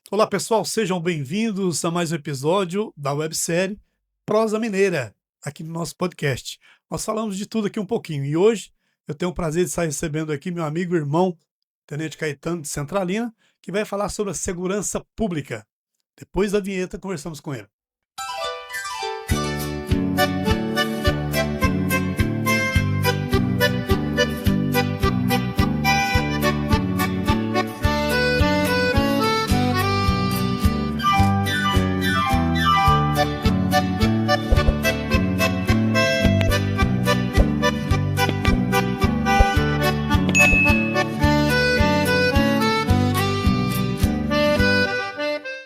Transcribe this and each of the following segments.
Olá, pessoal, sejam bem-vindos a mais um episódio da websérie Prosa Mineira, aqui no nosso podcast. Nós falamos de tudo aqui um pouquinho e hoje eu tenho o prazer de estar recebendo aqui meu amigo e irmão, Tenente Caetano de Centralina, que vai falar sobre a segurança pública. Depois da vinheta, conversamos com ele.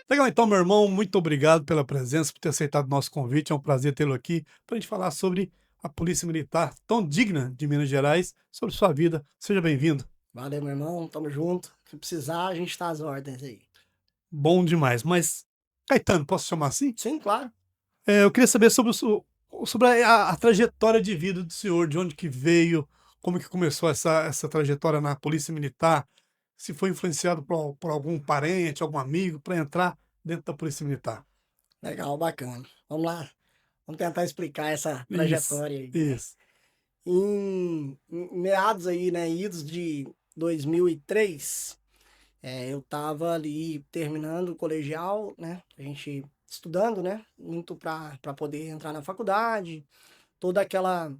Legal, então, meu irmão, muito obrigado pela presença, por ter aceitado o nosso convite. É um prazer tê-lo aqui para a gente falar sobre a Polícia Militar tão digna de Minas Gerais, sobre sua vida. Seja bem-vindo. Valeu, meu irmão. Tamo junto. Se precisar, a gente tá às ordens aí. Bom demais. Mas, Caetano, posso chamar assim? Sim, claro. Eu queria saber sobre, sobre a trajetória de vida do senhor, de onde que veio, como que começou essa trajetória na Polícia Militar, se foi influenciado por algum parente, algum amigo, para entrar dentro da Polícia Militar. Legal, bacana. Vamos lá. Vamos tentar explicar essa Isso, trajetória aí, né? isso. Em meados aí, né, idos de 2003, eu tava ali terminando o colegial, né? A gente estudando, né? Muito para poder entrar na faculdade, toda aquela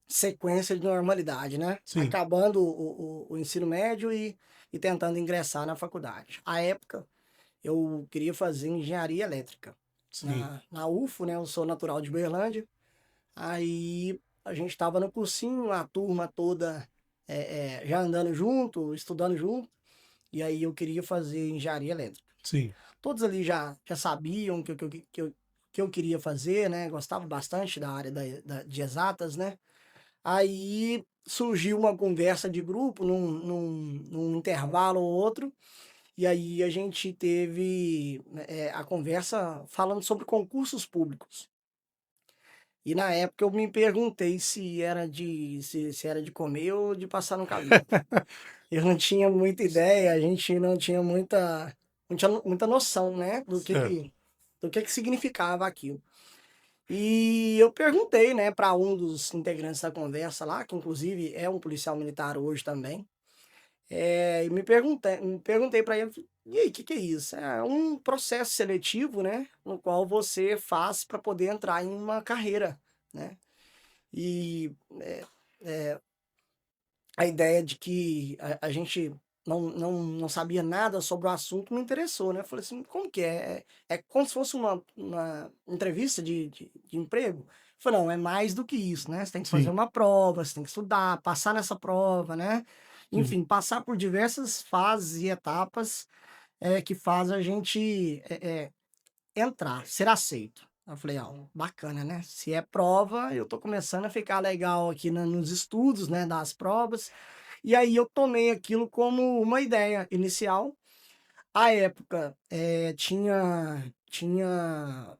sequência de normalidade, né? Sim, Acabando o ensino médio e tentando ingressar na faculdade. À época, eu queria fazer engenharia elétrica sim. na UFO, né? Eu sou natural de Berlândia. Aí a gente estava no cursinho, a turma toda já andando junto, estudando junto, e aí eu queria fazer engenharia elétrica. Sim. Todos ali já sabiam que eu queria fazer, né? Gostava bastante da área de exatas, né? Aí surgiu uma conversa de grupo num intervalo ou outro, e aí a gente teve a conversa falando sobre concursos públicos. E na época eu me perguntei se era de comer ou de passar no cabelo. Eu não tinha muita ideia, a gente não tinha muita noção, né, Certo. do que significava aquilo. E eu perguntei, né, para um dos integrantes da conversa lá, que inclusive é um policial militar hoje também. E me perguntei para ele, e aí, o que que é isso? É um processo seletivo, né, no qual você faz para poder entrar em uma carreira, né. E, a ideia de que a gente não sabia nada sobre o assunto me interessou, né. Eu falei assim: "Como que é? É como se fosse uma entrevista de emprego?" Ele falou: "Não, é mais do que isso, né, você tem que fazer Sim, uma prova, você tem que estudar, passar nessa prova, né, sim. enfim, passar por diversas fases e etapas, que faz a gente, entrar, ser aceito." Aí eu falei: "Ó, bacana, né, se é prova, eu tô começando a ficar legal aqui na nos estudos, né, das provas." E aí eu tomei aquilo como uma ideia inicial. À época, tinha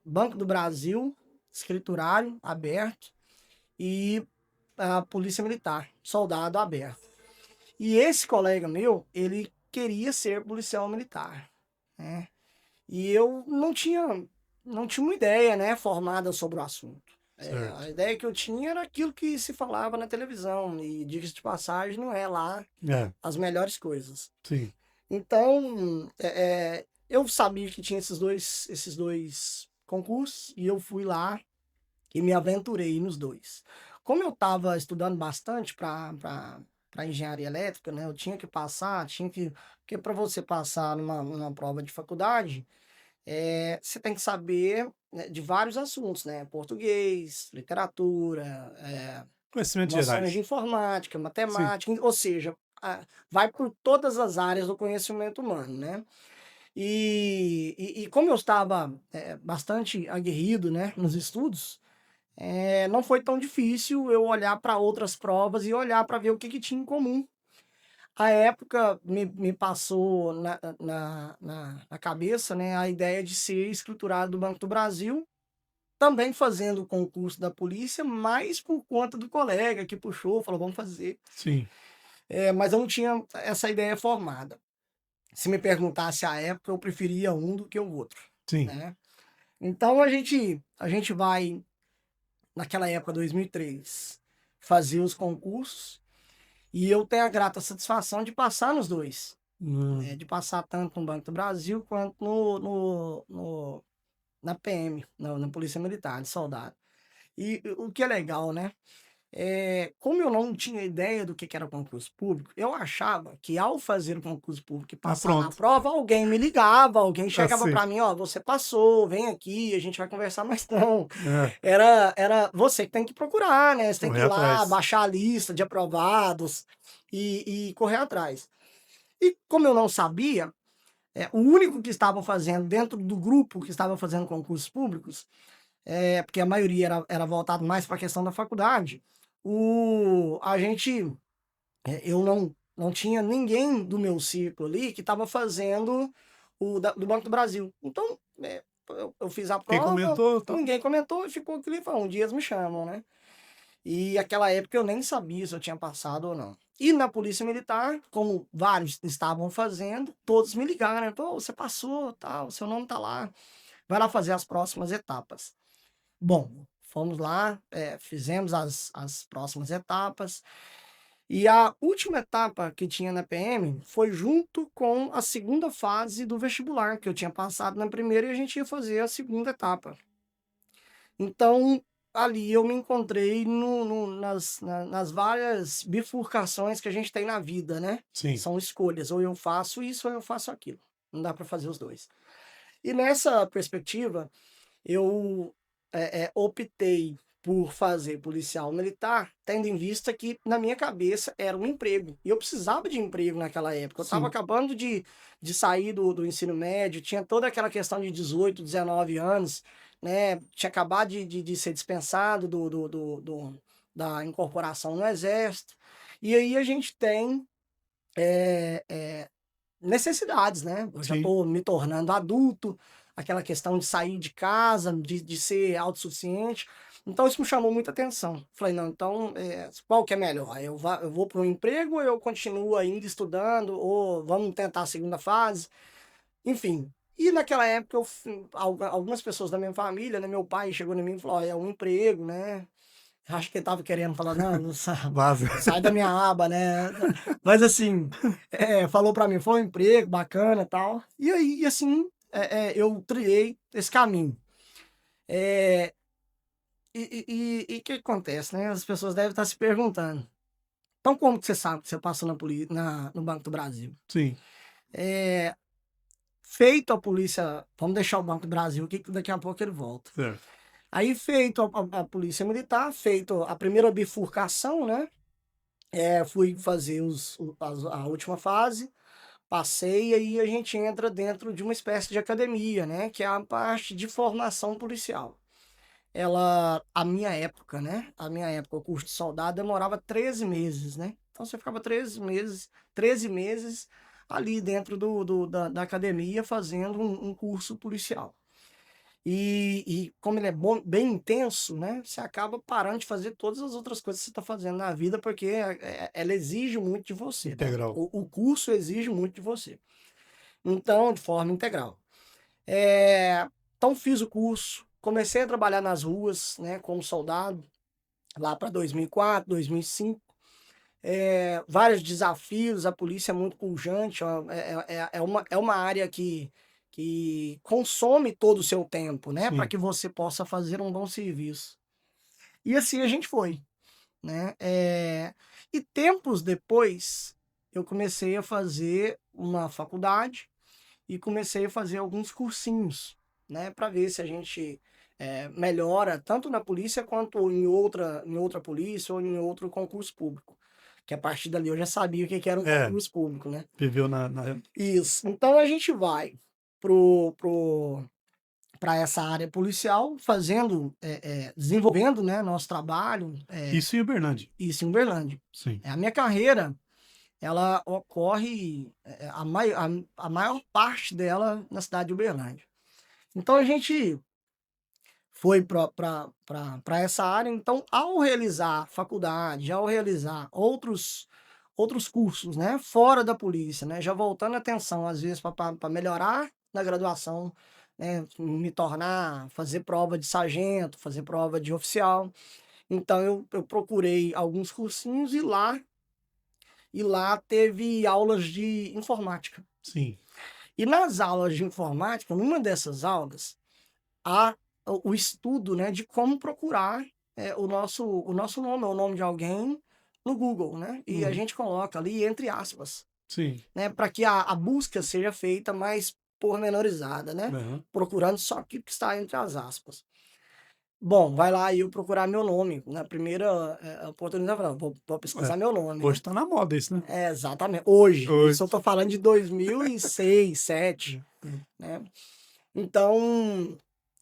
Banco do Brasil, escriturário aberto e a polícia militar, soldado aberto. E esse colega meu, ele queria ser policial militar, né. E eu não tinha uma ideia, né, formada sobre o assunto. Certo. A ideia que eu tinha era aquilo que se falava na televisão e, diga-se de passagem, não é lá É, as melhores coisas. sim. Então, eu sabia que tinha esses dois concursos e eu fui lá e me aventurei nos dois. Como eu estava estudando bastante para engenharia elétrica, né, eu tinha que passar, porque para você passar numa prova de faculdade, você tem que saber, né, de vários assuntos, né, português, literatura, Conhecimentos noções de gerais. informática, Sim, matemática, ou seja, vai por todas as áreas do conhecimento humano, né. E como eu estava, bastante aguerrido, né, nos estudos, não foi tão difícil eu olhar para outras provas e olhar para ver o que que tinha em comum. A época me passou na cabeça, né, a ideia de ser escriturário do Banco do Brasil, também fazendo o concurso da polícia, mas por conta do colega que puxou, falou: "Vamos fazer." sim. Mas eu não tinha essa ideia formada. Se me perguntasse a época, eu preferia um do que o outro, Sim. né. Então a gente vai, naquela época, 2003, fazer os concursos, e eu tenho a grata satisfação de passar nos 2, Hum. né, de passar tanto no Banco do Brasil quanto na PM, na Polícia Militar, de soldado. E o que é legal, né, como eu não tinha ideia do que era concurso público, eu achava que, ao fazer o concurso público e Ah, passar na pronto. prova, alguém me ligava, alguém chegava Assim. para mim: "Ó, você passou, vem aqui, a gente vai conversar". Mas não, É, era você que tem que procurar, né, você tem que correr ir lá, atrás. baixar a lista de aprovados e correr atrás. E como eu não sabia, o único que estava fazendo dentro do grupo que estava fazendo concursos públicos, porque a maioria era voltado mais para a questão da faculdade, a gente eu não tinha ninguém do meu círculo ali que estava fazendo do Banco do Brasil. Então, eu fiz a Quem prova, comentou, tá. ninguém comentou e ficou aquilo ali, falou: "Um dia eles me chamam", né. E aquela época eu nem sabia se eu tinha passado ou não. E na Polícia Militar, como vários estavam fazendo, todos me ligaram: "Pô, você passou, tal, seu nome tá lá, vai lá fazer as próximas etapas". Bom, fomos lá, fizemos as próximas etapas, e a última etapa que tinha na PM foi junto com a segunda fase do vestibular, que eu tinha passado na primeira e a gente ia fazer a segunda etapa. Então, ali eu me encontrei nas várias bifurcações que a gente tem na vida, né? Sim. São escolhas, ou eu faço isso ou eu faço aquilo. Não dá para fazer os dois. E nessa perspectiva, eu optei por fazer policial militar, tendo em vista que, na minha cabeça, era um emprego. E eu precisava de emprego naquela época. Eu estava Sim. acabando de sair do ensino médio, tinha toda aquela questão de 18, 19 anos, né? Tinha acabado de ser dispensado da incorporação no Exército. E aí a gente tem eh, eh, necessidades, né? Eu já Sim. estou me tornando adulto, aquela questão de sair de casa, de ser autossuficiente. Então isso me chamou muita atenção. Falei: "Não, então, qual que é melhor? Eu vou para um emprego ou eu continuo ainda estudando, ou vamos tentar a segunda fase?". Enfim, e naquela época algumas pessoas da minha família, né, meu pai chegou em mim e falou: "Ó, é um emprego, né". Acho que ele estava querendo falar: "Não, não Vaza. sai da minha aba, né". Mas assim, falou pra mim: "Foi um emprego bacana, e tal". E aí, assim, eu trilhei esse caminho. Eh, e o que acontece, né, as pessoas devem estar se perguntando: "Então como que você sabe que você passou no Banco do Brasil?". Sim. Eh, feito a polícia, vamos deixar o Banco do Brasil aqui que daqui a pouco ele volta. Certo. Aí feito a polícia militar, feito a primeira bifurcação, né, fui fazer a última fase, passei, e aí a gente entra dentro de uma espécie de academia, né, que é a parte de formação policial. A minha época, né, a minha época, o curso de soldado demorava 13 meses, né. Então você ficava 13 meses ali dentro da academia fazendo um curso policial. E como ele é bem intenso, né, você acaba parando de fazer todas as outras coisas que você está fazendo na vida, porque ela exige muito de você, né. Integral. O curso exige muito de você. Então, de forma integral. Eh, então fiz o curso, comecei a trabalhar nas ruas, né, como soldado, lá para 2004, 2005. Vários desafios, a polícia é muito pujante, ó, é uma área que consome todo o seu tempo, né, para Sim. que você possa fazer um bom serviço. E assim a gente foi, né. E tempos depois, eu comecei a fazer uma faculdade e comecei a fazer alguns cursinhos, né, para ver se a gente, melhora tanto na polícia quanto em outra polícia ou em outro concurso público, que a partir dali eu já sabia o que que era um É, concurso público, né. viveu na Isso, então a gente vai pro para essa área policial fazendo, desenvolvendo, né, nosso trabalho, isso em Uberlândia. isso em Uberlândia. Sim. A minha carreira, ela ocorre, a maior parte dela na cidade de Uberlândia. Então a gente foi para essa área, então ao realizar faculdade, ao realizar outros cursos, né, fora da polícia, né, já voltando a atenção, às vezes, para melhorar na graduação, né, fazer prova de sargento, fazer prova de oficial. Então eu procurei alguns cursinhos e lá teve aulas de informática. Sim. E nas aulas de informática, numa dessas aulas, há o estudo, né, de como procurar, o nosso nome, ou o nome de alguém no Google, né, e a Uhum. gente coloca ali entre aspas, Sim. né, para que a busca seja feita mais pormenorizada, né, Aham. procurando só aquilo que está entre as aspas. Bom, vai lá eu procurar meu nome, na primeira, oportunidade eu falei: "Vou É. pesquisar meu nome, né". Hoje tá na moda isso, né? É, exatamente. Hoje, isso eu Hoje. tô falando de 2006, 2007, Hum. né. Então,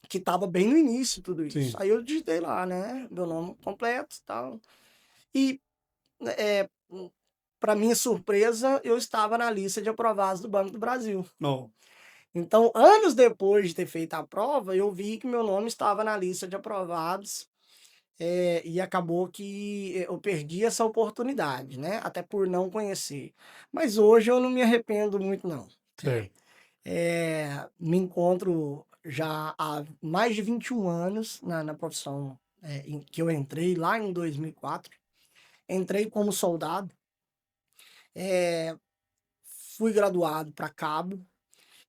que estava bem no início tudo isso. Sim. Aí eu digitei lá, né, meu nome completo, e tal, e, eh, pra minha surpresa, eu estava na lista de aprovados do Banco do Brasil. Não. Então, anos depois de ter feito a prova, eu vi que meu nome estava na lista de aprovados, e acabou que eu perdi essa oportunidade, né, até por não conhecer. Mas hoje eu não me arrependo muito não. Certo. Me encontro já há mais de 21 anos na profissão, em que eu entrei lá em 2004. Entrei como soldado, eh, fui graduado para cabo,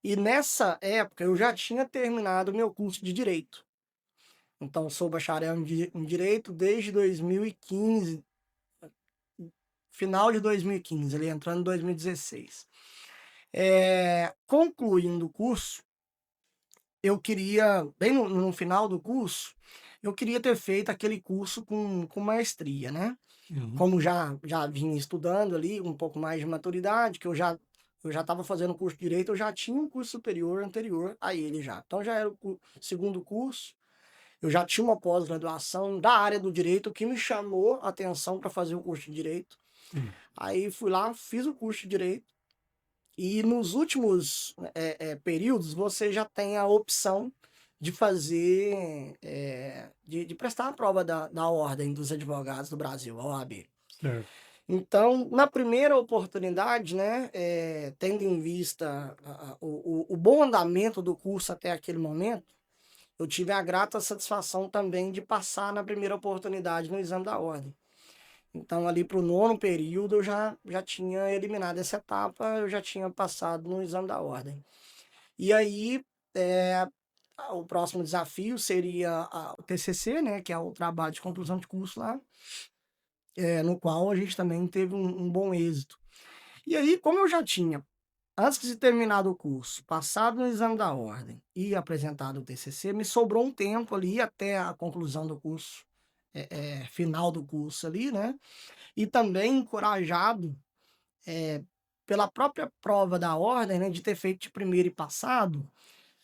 e nessa época eu já tinha terminado o meu curso de direito. Então sou bacharel em direito desde 2015, final de 2015, ali entrando em 2016. Concluindo o curso, eu queria, bem no final do curso, eu queria ter feito aquele curso com maestria, né. Uhum. Como já vinha estudando ali, um pouco mais de maturidade, que eu já estava fazendo curso de direito, eu já tinha um curso superior anterior a ele já. Então já era o segundo curso, eu já tinha uma pós-graduação da área do direito, que me chamou a atenção para fazer o curso de direito. Hum. Aí fui lá, fiz o curso de direito, e nos últimos, períodos, você já tem a opção de fazer, de prestar a prova da Ordem dos Advogados do Brasil, a OAB. Certo. Então, na primeira oportunidade, né, tendo em vista o bom andamento do curso até aquele momento, eu tive a grata satisfação também de passar na primeira oportunidade no exame da ordem. Então, ali para o nono período, eu já tinha eliminado essa etapa, eu já tinha passado no exame da ordem. E aí, eh, o próximo desafio seria o TCC, né, que é o trabalho de conclusão de curso lá, no qual a gente também teve um bom êxito. E aí, como eu já tinha, antes de terminar o curso, passado no exame da ordem e apresentado o TCC, me sobrou um tempo ali até a conclusão do curso, final do curso ali, né, e também encorajado, pela própria prova da ordem, né, de ter feito de primeira e passado,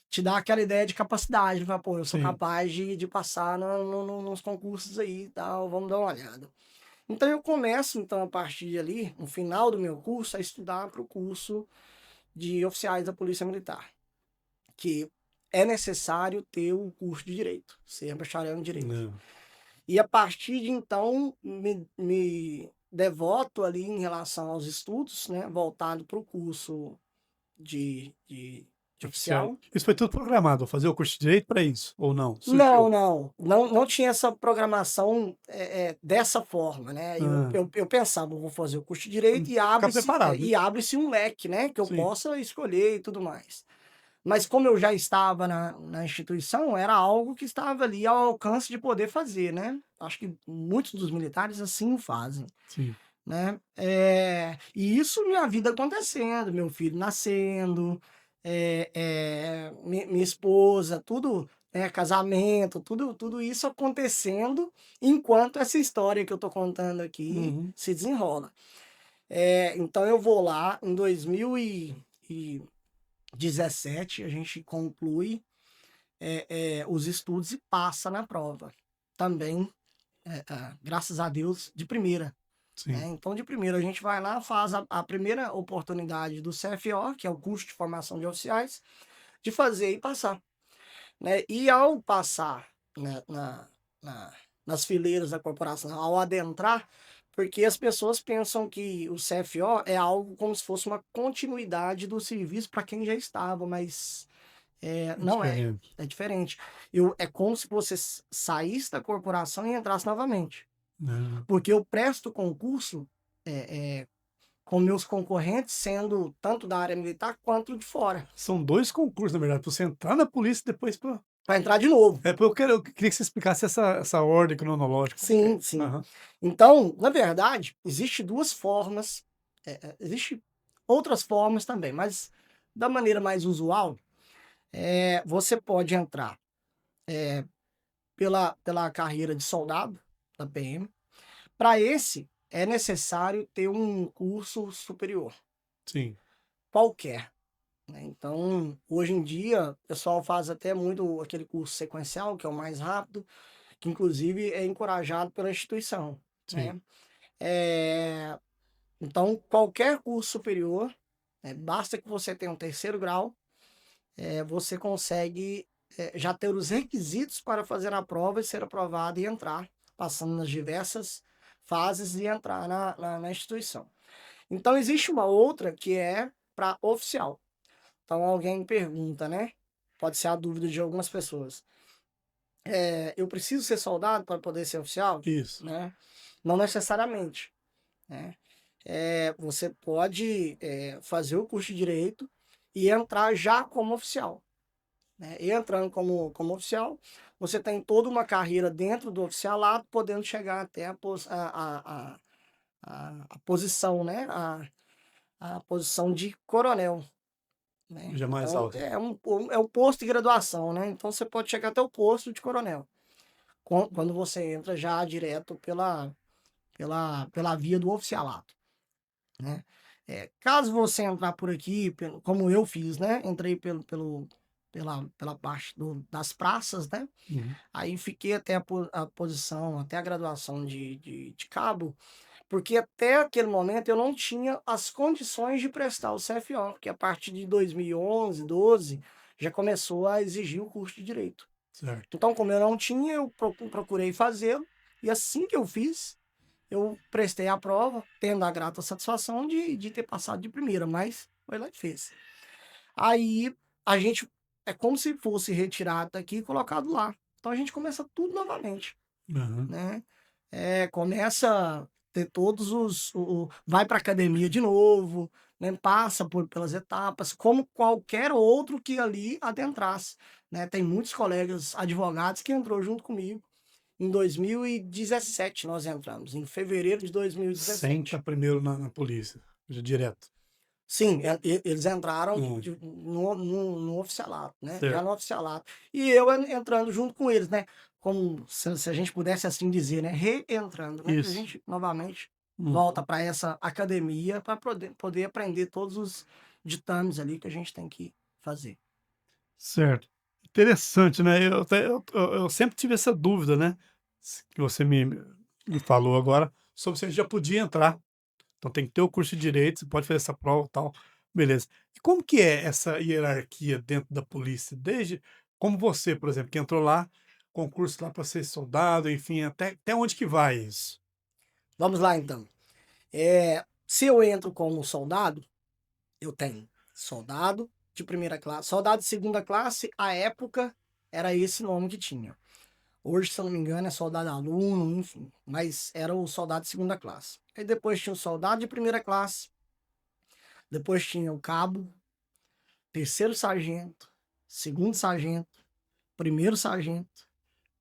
te dá aquela ideia de capacidade, né, fala: "Pô, eu sou Sim. capaz de passar nos concursos aí e tal, vamos dar uma olhada". Então eu começo, então, a partir de ali, no final do meu curso, a estudar para o curso de oficiais da Polícia Militar, que é necessário ter o curso de direito, ser bacharel em direito. Não. E a partir de então, me devoto ali em relação aos estudos, né, voltado para o curso de Oficiais. oficial. Isso foi tudo programado, fazer o curso de direito para isso, ou não? Não, Surgiu? não tinha essa programação, dessa forma, né. Eu Hã. eu eu pensava: "Eu vou fazer o curso de direito", e Ficar abre-se preparado, né? um leque, né, que eu Sim. possa escolher e tudo mais. Mas como eu já estava na instituição, era algo que estava ali ao alcance de poder fazer, né. Acho que muitos dos militares assim o fazem, Sim. né. E isso minha vida acontecendo, meu filho nascendo, minha esposa, tudo, casamento, tudo isso acontecendo, enquanto essa história que eu tô contando aqui Uhum. se desenrola. Então eu vou lá em 2017, a gente conclui, os estudos e passa na prova. Também, graças a Deus, de primeira, né. Sim. Então de primeira a gente vai lá, faz a primeira oportunidade do CFO, que é o curso de formação de oficiais, de fazer e passar, né. E ao passar, né, na nas fileiras da corporação, ao adentrar, Porque as pessoas pensam que o CFO é algo como se fosse uma continuidade do serviço para quem já estava, mas É não é. diferente. É diferente. É como se você saísse da corporação e entrasse novamente. Ah, Porque eu presto concurso com meus concorrentes, sendo tanto da área militar quanto de fora, são 2 concursos, na verdade, pra você entrar na polícia e depois pra para entrar de novo. eu queria que você explicasse essa ordem cronológica, como que é? Sim, sim. Aham. Então, na verdade, existe duas formas, existe outras formas também, mas da maneira mais usual, você pode entrar pela carreira de soldado da PM. Para esse, é necessário ter um curso superior, Sim, qualquer, né. Então, hoje em dia, o pessoal faz até muito aquele curso sequencial, que é o mais rápido, que inclusive é encorajado pela instituição, sim. né. Eh, então qualquer curso superior, basta que você tenha um terceiro grau, você consegue, já ter os requisitos para fazer a prova e ser aprovado e entrar, passando nas diversas fases e entrar na instituição. Então existe uma outra que é para oficial. Então alguém pergunta, né, pode ser a dúvida de algumas pessoas: "Eu preciso ser soldado para poder ser oficial?", Isso. né. Não necessariamente, né. Você pode, fazer o curso de direito e entrar já como oficial, né. E entrando como oficial, você tem toda uma carreira dentro do oficialato, podendo chegar até a posição, né, a posição de coronel, né. Já mais Então alto. é um posto de graduação, né, então você pode chegar até o posto de coronel, quando você entra já direto pela via do oficialato, né. Caso você entrar por aqui, como eu fiz, né, entrei pela parte das praças, né, Uhum. aí fiquei até a posição, até a graduação de cabo, porque até aquele momento eu não tinha as condições de prestar o CFO, porque a partir de 2011, 12, já começou a exigir o curso de direito. Certo. Então, como eu não tinha, eu procurei fazê-lo, e assim que eu fiz, eu prestei a prova, tendo a grata satisfação de ter passado de primeira, mas foi lá e fez. Aí a gente é como se fosse retirado daqui e colocado lá. Então a gente começa tudo novamente, Aham. né. Começa a ter todos vai para academia de novo, né, passa pelas etapas, como qualquer outro que ali adentrasse, né. Tem muitos colegas advogados que entrou junto comigo. Em 2017 nós entramos, em fevereiro de Sem estar 2017. primeiro na polícia, já direto. Sim, eles entraram Hum, no oficialato, né, já certo. no oficialato. E eu entrando junto com eles, né, como se a gente pudesse assim dizer, né, reentrando, né, que a Isso. gente novamente volta Uhum. para essa academia para poder aprender todos os ditames ali que a gente tem que fazer. Certo. Interessante, né, eu sempre tive essa dúvida, né, que você me falou agora, sobre se a gente já podia entrar. Então tem que ter o curso de direito, você pode fazer essa prova, e tal, beleza. E como que é essa hierarquia dentro da polícia? Desde como você, por exemplo, que entrou lá, concurso lá para ser soldado, enfim, até onde que vai isso? Vamos lá então. Se eu entro como soldado, eu tenho soldado de primeira classe, soldado de segunda classe, à época era esse nome que tinha. Hoje, se eu não me engano, é soldado aluno, enfim, mas era o soldado de segunda classe. Aí depois tinha o soldado de primeira classe, depois tinha o cabo, terceiro sargento, segundo sargento, primeiro sargento,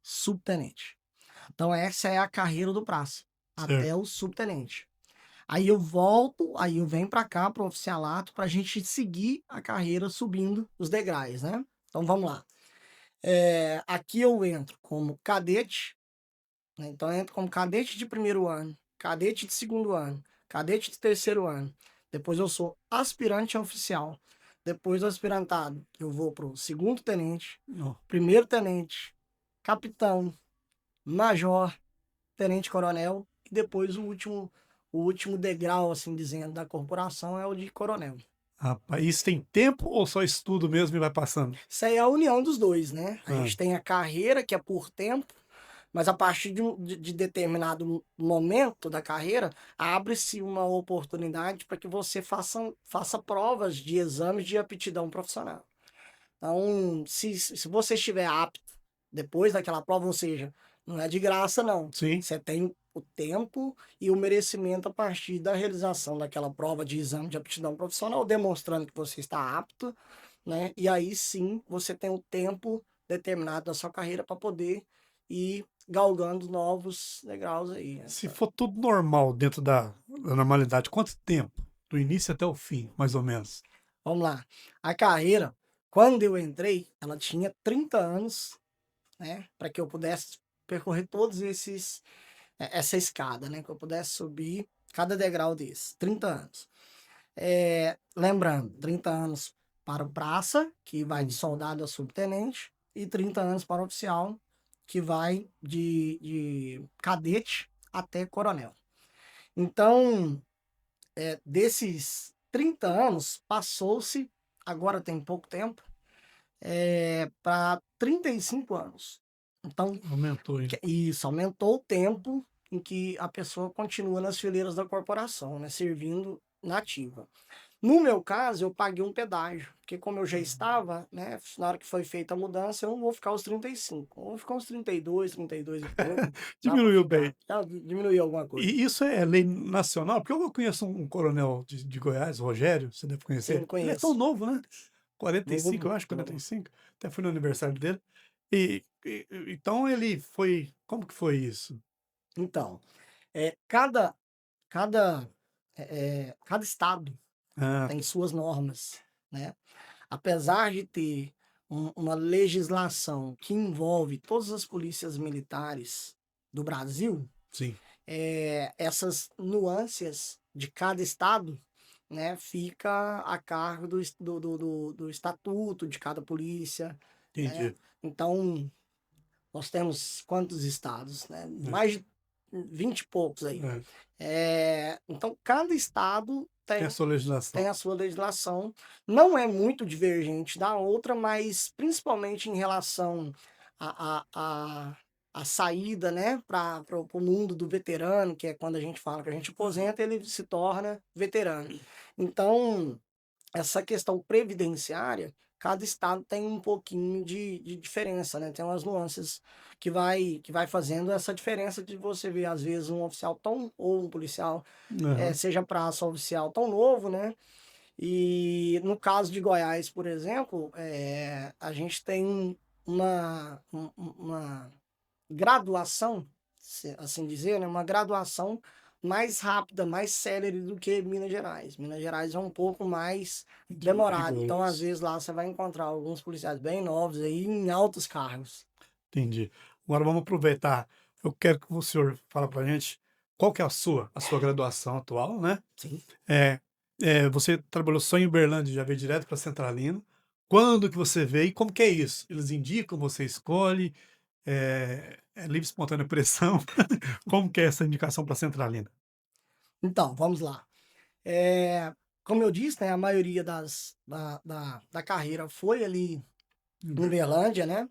subtenente. Então essa é a carreira do praça, até Certo, o subtenente. Aí eu volto, aí eu venho para cá, para o oficialato, para a gente seguir a carreira subindo os degraus, né? Então vamos lá. Aqui eu entro como cadete, né? Então eu entro como cadete de primeiro ano, cadete de segundo ano, cadete de terceiro ano. Depois eu sou aspirante a oficial. Depois do aspirantado, eu vou para o segundo tenente, ó, primeiro tenente, capitão, major, tenente-coronel e depois o último degrau, assim dizendo, da corporação é o de coronel. rapaz, isso tem tempo ou só estudo mesmo e vai passando? Isso aí é a união dos dois, né? A Hã, gente tem a carreira, que é por tempo, Mas a partir de determinado momento da carreira, abre-se uma oportunidade para que você faça provas de exames de aptidão profissional. Então, se você estiver apto depois daquela prova, ou seja, não é de graça, não. Sim. Você tem o tempo e o merecimento a partir da realização daquela prova de exame de aptidão profissional, demonstrando que você está apto, né? E aí sim você tem o tempo determinado da sua carreira para poder ir galgando novos degraus aí. Se for tudo normal dentro da normalidade, quanto tempo? Do início até o fim, mais ou menos? Vamos lá. A carreira, quando eu entrei, ela tinha 30 anos, né? Para que eu pudesse percorrer todos essa escada, né? Que eu pudesse subir cada degrau desse. 30 anos. Lembrando, 30 anos para o praça, que vai de soldado a subtenente, e 30 anos para o oficial, que vai de cadete até coronel. Então, desses 30 anos, passou-se, agora tem pouco tempo, para 35 anos. Então, Aumentou, hein? isso aumentou o tempo em que a pessoa continua nas fileiras da corporação, né, servindo na ativa. No meu caso, eu paguei um pedágio, porque como eu já estava, né, na hora que foi feita a mudança, eu não vou ficar os 35, eu vou ficar uns 32 e pouco, dá para Diminuiu ficar. bem. Já diminuiu alguma coisa. E isso é lei nacional? Porque eu conheço um coronel de Goiás, Rogério, você deve Sim, conhecer. Ele é tão conheço. novo, né? 45, eu Novo, acho, novo. 45. Até fui no aniversário dele. Então ele foi. Como que foi isso? Então, cada, cada estado Ah, tem suas normas, né? Apesar de ter uma legislação que envolve todas as polícias militares do Brasil, sim, essas nuances de cada estado, né, fica a cargo do estatuto de cada polícia, né? entendi. Então, nós temos quantos estados, né? É, Mais de 20 e poucos aí. é. Então, cada estado Tem a sua legislação. tem a sua legislação, não é muito divergente da outra, mas principalmente em relação à saída, né, para o mundo do veterano, que é quando a gente fala que a gente aposenta, ele se torna veterano. Então, essa questão previdenciária, cada estado tem um pouquinho de diferença, né? Tem umas nuances que vai fazendo essa diferença de você ver, às vezes, um oficial tão, ou um policial, Aham. seja praça ou oficial tão novo, né? E no caso de Goiás, por exemplo, a gente tem uma graduação, assim dizer, né? Uma graduação mais rápida, mais célere do que Minas Gerais. Minas Gerais é um pouco mais demorado. Então, às Rigoroso. vezes, lá você vai encontrar alguns policiais bem novos aí em altos cargos. Entendi. Agora vamos aproveitar. Eu quero que o senhor fale para a gente qual que é a sua graduação atual, né? Sim. É, você trabalhou só em Uberlândia, já veio direto para Centralina. Quando que você veio? Como que é isso? Eles indicam, você escolhe? É livre, espontânea pressão? Como que é essa indicação para Centralina? Então, vamos lá. Como eu disse, né, a maioria da carreira foi ali em Uberlândia, né?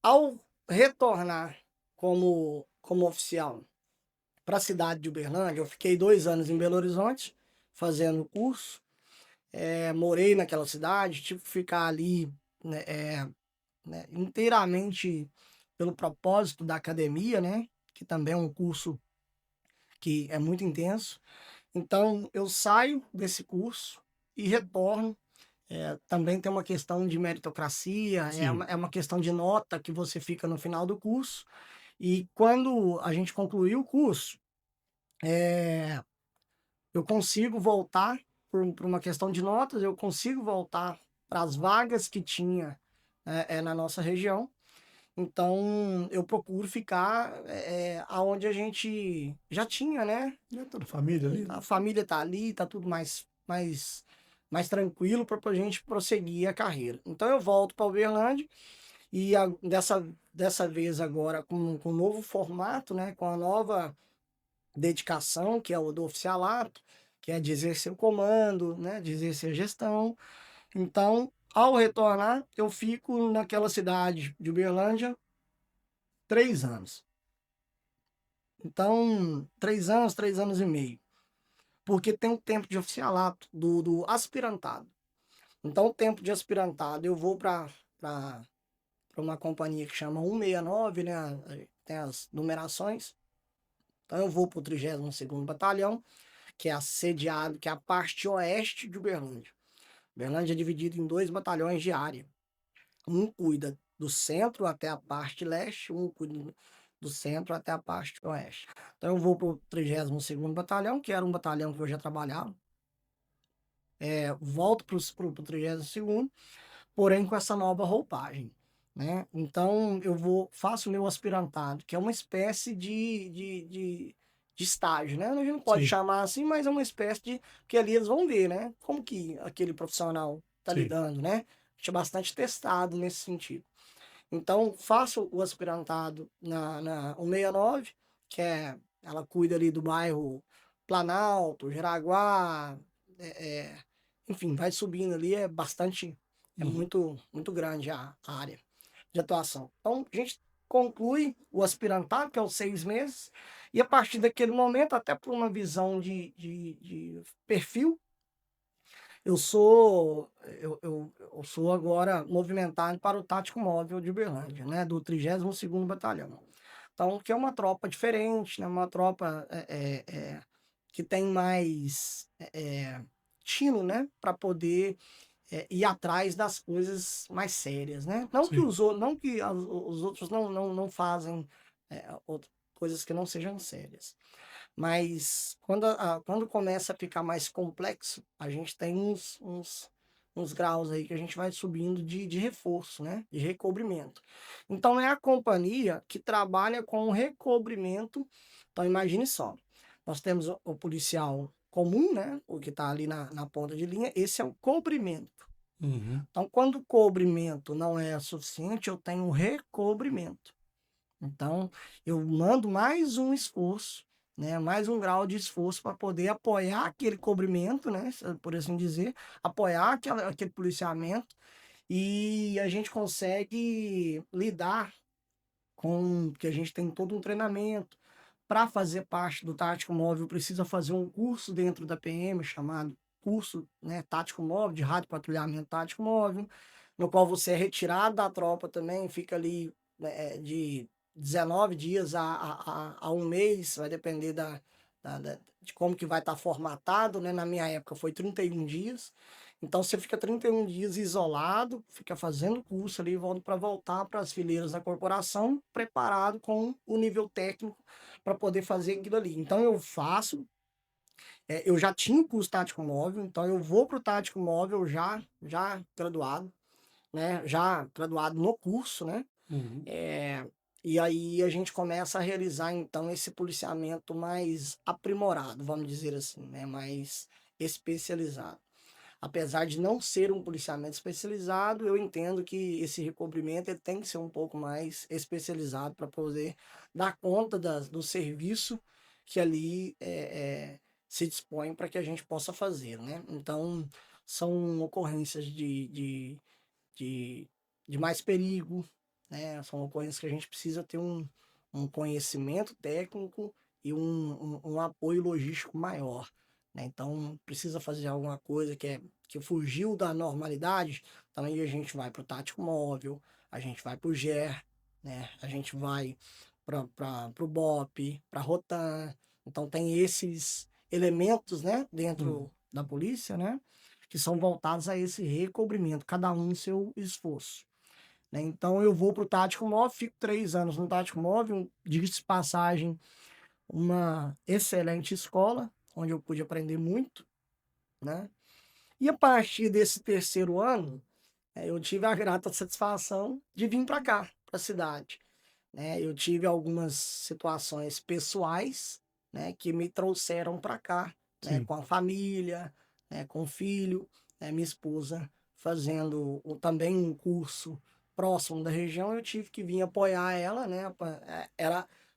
Ao retornar como oficial para a cidade de Uberlândia, eu fiquei 2 anos em Belo Horizonte fazendo o curso, morei naquela cidade, tive que ficar ali, né, inteiramente pelo propósito da academia, né? Que também é um curso que é muito intenso. Então, eu saio desse curso e retorno. Também tem uma questão de meritocracia, Sim, é uma questão de nota que você fica no final do curso. E quando a gente concluiu o curso, eu consigo voltar, por uma questão de notas, eu consigo voltar para as vagas que tinha na nossa região. Então, eu procuro ficar aonde a gente já tinha, né? é toda a família ali, né? A família tá ali, tá tudo mais tranquilo para a gente prosseguir a carreira. Então, eu volto para Uberlândia e dessa vez agora com um novo formato, né? Com a nova dedicação, que é o do oficialato, que é de exercer o comando, né? De exercer a gestão. Então, ao retornar, eu fico naquela cidade de Uberlândia 3 anos. Então, 3 anos e meio. Porque tem um tempo de oficialato do aspirantado. Então, o tempo de aspirantado, eu vou para uma companhia que chama 169, né? Tem as numerações. Então, eu vou para o 32º Batalhão, que é assediado, que é a parte oeste de Uberlândia. Uberlândia é dividido em 2 batalhões de área. Um cuida do centro até a parte leste, um cuida do centro até a parte oeste. Então eu vou para o 32º Batalhão, que era um batalhão que eu já trabalhava. Volto para o 32º, porém com essa nova roupagem, né? Então eu faço o meu aspirantado, que é uma espécie de estágio, né? A gente não pode Sim, chamar assim, mas é uma espécie de... Porque ali eles vão ver, né? Como que aquele profissional está sim. lidando, né? A gente é bastante testado nesse sentido. Então, faço o aspirantado na 169, que ela cuida ali do bairro Planalto, Jaraguá, é, é, enfim, vai subindo ali, é Uhum. muito grande a área de atuação. Então, a gente conclui o aspirantado, que é os 6 meses, e a partir daquele momento, até por uma visão de perfil, eu sou agora movimentado para o Tático Móvel de Uberlândia, né, do 32º Batalhão. Então, que é uma tropa diferente, né, uma tropa que tem mais tino, né, para poder ir atrás das coisas mais sérias, né? Sim. Não que os outros não fazem coisas que não sejam sérias. Mas quando começa a ficar mais complexo, a gente tem uns graus aí que a gente vai subindo de reforço, né? De recobrimento. Então é a companhia que trabalha com o recobrimento. Então imagine só, nós temos o policial comum, né? O que está ali na ponta de linha, esse é o cobrimento. Uhum. Então, quando o cobrimento não é suficiente, eu tenho o recobrimento. Então, eu mando mais um esforço, né, mais um grau de esforço para poder apoiar aquele cobrimento, né, por assim dizer, apoiar aquele policiamento, e a gente consegue lidar com que a gente tem todo um treinamento. Para fazer parte do Tático Móvel, precisa fazer um curso dentro da PM chamado curso, né, Tático Móvel, de rádio patrulhamento Tático Móvel, no qual você é retirado da tropa também, fica ali de 19 dias a um mês, vai depender de como que vai estar formatado, né? Na minha época foi 31 dias. Então você fica 31 dias isolado, fica fazendo curso ali, volta para voltar para as fileiras da corporação, preparado com o nível técnico para poder fazer aquilo ali. Então eu faço, eu já tinha o curso tático móvel, então eu vou para o tático móvel já graduado, né? Já graduado no curso, né? Uhum. E aí a gente começa a realizar então esse policiamento mais aprimorado, vamos dizer assim, né? Mais especializado. Apesar de não ser um policiamento especializado, eu entendo que esse recobrimento ele tem que ser um pouco mais especializado para poder dar conta do serviço que ali se dispõe para que a gente possa fazer, né? Então, são ocorrências de, de mais perigo, né? São ocorrências que a gente precisa ter um conhecimento técnico e um apoio logístico maior, né? Então, precisa fazer alguma coisa que fugiu da normalidade, então aí a gente vai para o tático móvel, a gente vai para o GER, né? A gente vai para o BOP, para a Rotan. Então, tem esses elementos, né, Uhum. dentro da polícia, né, que são voltados a esse recobrimento, cada um no seu esforço, né? Então eu vou para o Tático Móvel, fico 3 anos no Tático Móvel, diga-se de passagem, uma excelente escola, onde eu pude aprender muito, né? E a partir desse terceiro ano, eu tive a grata satisfação de vir para cá, para a cidade, né? Eu tive algumas situações pessoais, né, que me trouxeram para cá, né, Sim. com a família, né, com o filho, né, minha esposa fazendo também um curso próximo da região, eu tive que vir apoiar ela, né?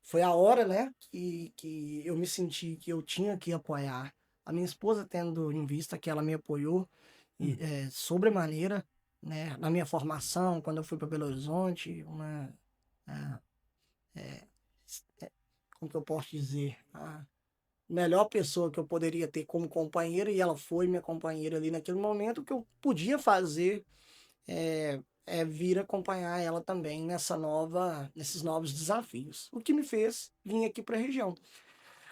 Foi a hora, né, que eu me senti que eu tinha que apoiar a minha esposa, tendo em vista que ela me apoiou Uhum. sobremaneira, né, na minha formação, quando eu fui para Belo Horizonte, uma como que eu posso dizer, a melhor pessoa que eu poderia ter como companheira, e ela foi minha companheira ali naquele momento. O que eu podia fazer é vir acompanhar ela também nesses novos desafios. O que me fez vir aqui para a região.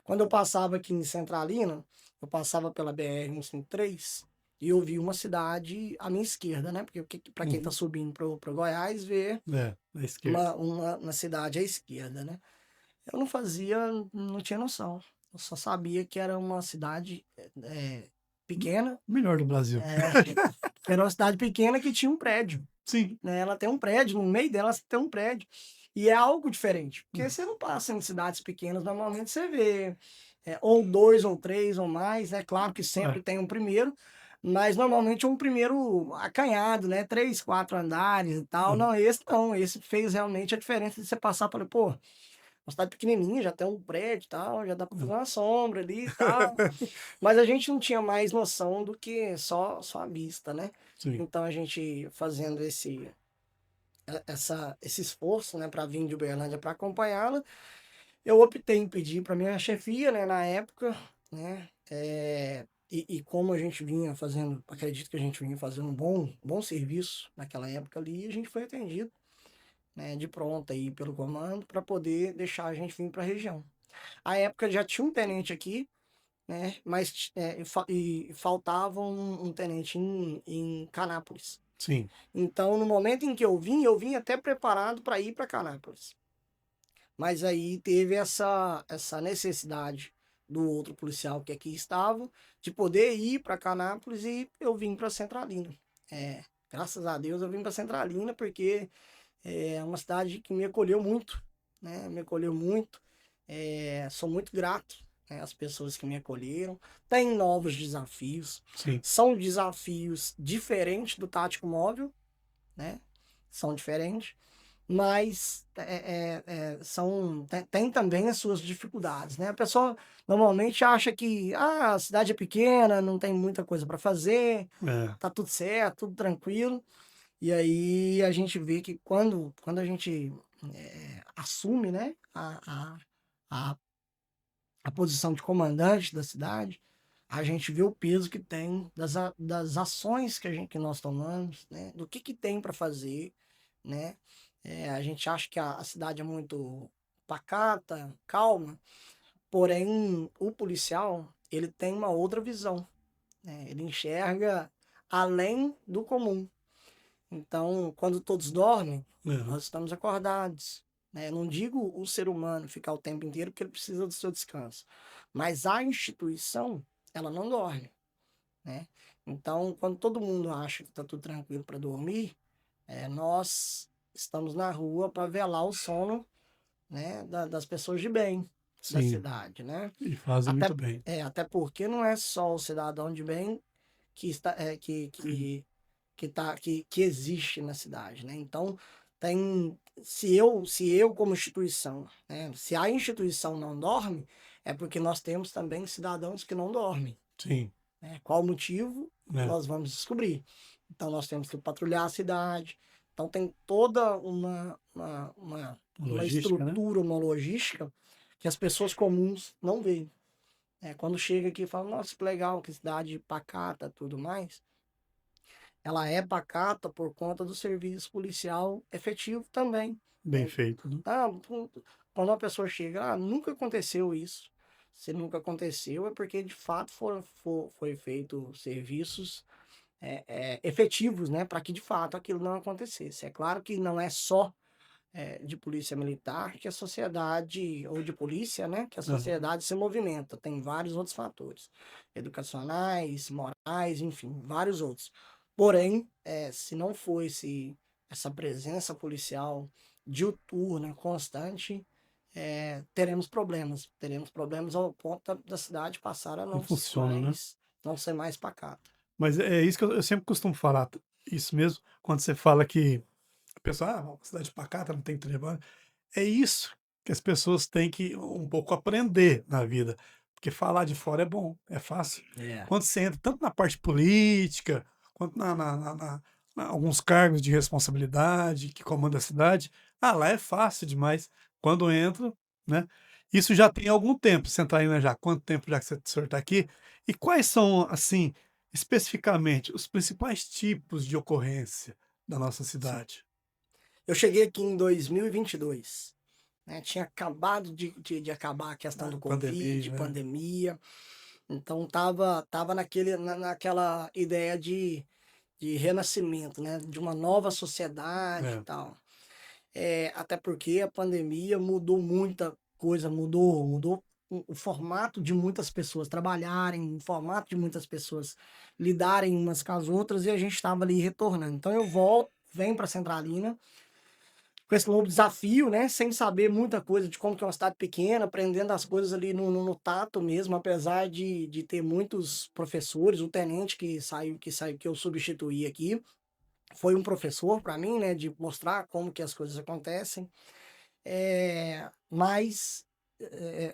Quando eu passava aqui em Centralina, eu passava pela BR-153 e eu vi uma cidade à minha esquerda, né? Porque para quem está Uhum. subindo para Goiás, vê Da esquerda. uma cidade à esquerda, né? Eu não fazia, não tinha noção. Eu só sabia que era uma cidade pequena, Melhor do Brasil. era uma cidade pequena que tinha um prédio, Sim. né? Ela tem um prédio, no meio dela tem um prédio. E é algo diferente, porque você não passa em cidades pequenas, normalmente você vê ou dois, ou três, ou mais, é claro que sempre É. tem um primeiro, mas normalmente é um primeiro acanhado, né? 3, 4 andares e tal. Uhum. Não, esse não, esse fez realmente a diferença de você passar para, pô, uma cidade pequenininha, já tem um prédio e tal, já dá para fazer uma sombra ali e tal. Mas a gente não tinha mais noção do que só a vista, né? Sim. Então a gente fazendo esse esforço, né, para vir de Uberlândia para acompanhá-la, eu optei em pedir para minha chefia, né, na época, né, e como a gente vinha fazendo, acredito que a gente vinha fazendo um bom serviço naquela época ali, a gente foi atendido, né, de pronto aí pelo comando para poder deixar a gente vir para a região. À época já tinha um tenente aqui, né, mas faltava um tenente em Canápolis. Sim. Então, no momento em que eu vim até preparado para ir para Canápolis. Mas aí teve essa necessidade do outro policial que aqui estava, de poder ir para Canápolis, e eu vim para Centralina. Graças a Deus eu vim para Centralina, porque é uma cidade que me acolheu muito, né? Me acolheu muito. Sou muito grato, né, às pessoas que me acolheram. Tem novos desafios. Sim. São desafios diferentes do tático móvel, né? São diferentes, mas tem também as suas dificuldades, né? A pessoa normalmente acha que a cidade é pequena, não tem muita coisa para fazer, É. tá tudo certo, tudo tranquilo. E aí a gente vê que quando a gente assume, né, a, a posição de comandante da cidade, a gente vê o peso que tem das ações que nós tomamos, né? Do que tem para fazer, né? A gente acha que a cidade é muito pacata, calma, porém o policial, ele tem uma outra visão, né? Ele enxerga além do comum. Então, quando todos dormem, Uhum. nós estamos acordados, né? Eu não digo o ser humano ficar o tempo inteiro porque ele precisa do seu descanso, mas a instituição, ela não dorme, né? Então, quando todo mundo acha que está tudo tranquilo para dormir, nós estamos na rua para velar o sono, né, das pessoas de bem da Sim. cidade, né? E fazem Até, muito bem. até porque não é só o cidadão de bem que está, que existe na cidade, né? Então, se eu como instituição, né, se a instituição não dorme, é porque nós temos também cidadãos que não dormem, Sim. né? Qual o motivo? É. Nós vamos descobrir. Então, nós temos que patrulhar a cidade. Então, tem toda uma Logística, né? estrutura, uma logística que as pessoas comuns não veem. Quando chega aqui e fala, nossa, que legal, que cidade pacata, tudo mais, ela é pacata por conta do serviço policial efetivo também, Bem né? feito, né? Quando uma pessoa chega, nunca aconteceu isso. Se nunca aconteceu, é porque de fato foi feito serviços efetivos, né, para que de fato aquilo não acontecesse. É claro que não é só de polícia militar que a sociedade, ou de polícia, né, que a Aham. sociedade se movimenta. Tem vários outros fatores, educacionais, morais, enfim, vários outros. Porém, se não fosse essa presença policial diuturna, constante, teremos problemas. Teremos problemas ao ponto da cidade passar a Não funciona, né? não ser mais pacata. Mas é isso que eu sempre costumo falar, isso mesmo, quando você fala que a pessoa, uma cidade pacata, não tem trabalho. É isso que as pessoas têm que um pouco aprender na vida, porque falar de fora é bom, é fácil. É. Quando você entra tanto na parte política, quanto alguns cargos de responsabilidade que comanda a cidade, lá é fácil demais. quando entra, né? Isso já tem algum tempo, Centralina já. Quanto tempo já que o senhor está aqui? E quais são, assim, especificamente, os principais tipos de ocorrência da nossa Sim. cidade? Eu cheguei aqui em 2022, né? Tinha acabado de acabar a questão do Covid, Pandemia, né? pandemia. Então tava naquela ideia de renascimento, né? De uma nova sociedade e É, tal. Até porque a pandemia mudou muita coisa, mudou o formato de muitas pessoas trabalharem, o formato de muitas pessoas lidarem umas com as outras, e a gente estava ali retornando. Então eu volto, venho para Centralina com esse novo desafio, né? Sem saber muita coisa de como que é uma cidade pequena, aprendendo as coisas ali no tato mesmo, apesar de ter muitos professores. O tenente que saiu, que eu substituí aqui, foi um professor para mim, né? De mostrar como que as coisas acontecem. Mas,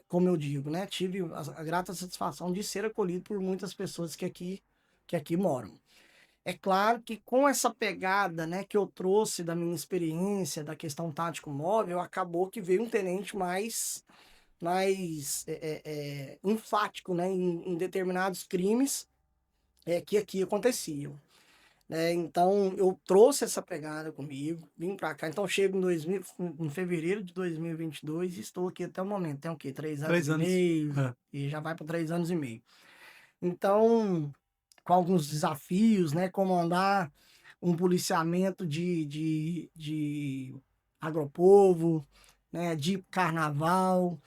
como eu digo, né? Tive a grata satisfação de ser acolhido por muitas pessoas que aqui moram. É claro que com essa pegada, né, que eu trouxe da minha experiência, da questão tático móvel, acabou que veio um tenente mais enfático, né, em determinados crimes que aqui aconteciam, né? Então eu trouxe essa pegada comigo, vim para cá. Então eu chego em fevereiro de 2022 e estou aqui até o momento. Tem o quê? 3 anos3 e anos. meio É. e já vai para 3 anos e meio. Então, com alguns desafios, né? Comandar um policiamento de agropovo, né? De carnaval,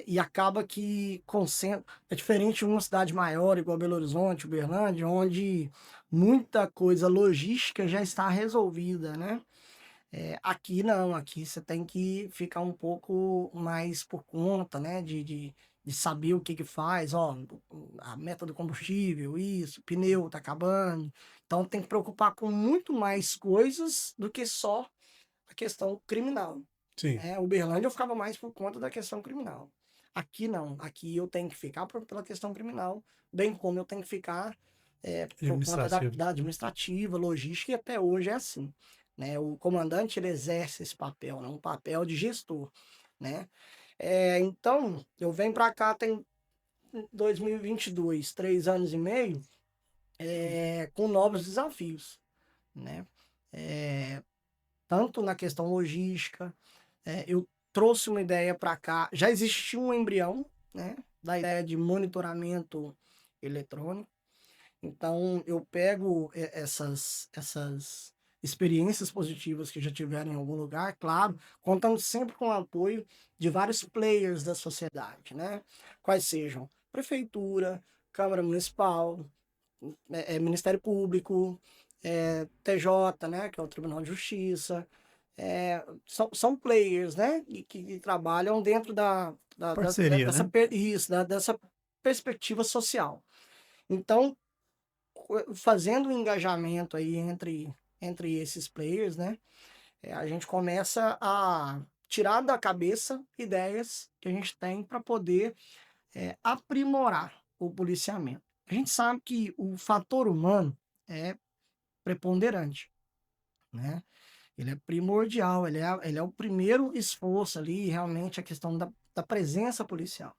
e acaba que concentra. É diferente de uma cidade maior, igual Belo Horizonte, Uberlândia, onde muita coisa logística já está resolvida, né? Aqui não, aqui você tem que ficar um pouco mais por conta, né? De saber o que que faz, ó, a meta do combustível, isso, pneu tá acabando. Então tem que preocupar com muito mais coisas do que só a questão criminal. Sim, Uberlândia eu ficava mais por conta da questão criminal. Aqui não, aqui eu tenho que ficar pela questão criminal, bem como eu tenho que ficar por conta da, administrativo. da administrativa, logística, e até hoje é assim, né? O comandante ele exerce esse papel, né? Um papel de gestor, né? Então, eu venho para cá tem 2022, 3 anos e meio, com novos desafios, né? É, Tanto na questão logística, eu trouxe uma ideia para cá. Já existia um embrião, né, da ideia de monitoramento eletrônico. Então, eu pego essas experiências positivas que já tiveram em algum lugar, claro, contando sempre com o apoio de vários players da sociedade, né? Quais sejam prefeitura, Câmara Municipal, Ministério Público, TJ, né, que é o Tribunal de Justiça. São players, né, que trabalham dentro Parceria, dessa, né? dessa perspectiva social. Então, fazendo um engajamento aí entre esses players, né, a gente começa a tirar da cabeça ideias que a gente tem para poder aprimorar o policiamento. A gente sabe que o fator humano é preponderante, né? Ele é primordial, ele é o primeiro esforço ali, realmente, a questão da presença policial.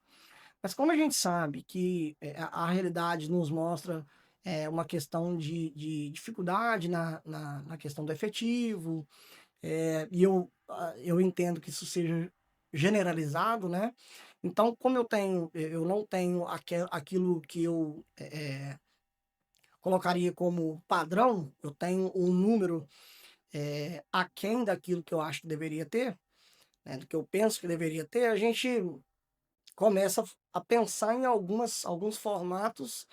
Mas como a gente sabe que a realidade nos mostra uma questão de dificuldade na questão do efetivo, e eu entendo que isso seja generalizado, né? Então, como eu não tenho aquilo que eu colocaria como padrão, eu tenho um número aquém daquilo que eu acho que deveria ter, né, do que eu penso que deveria ter, a gente começa a pensar em alguns formatos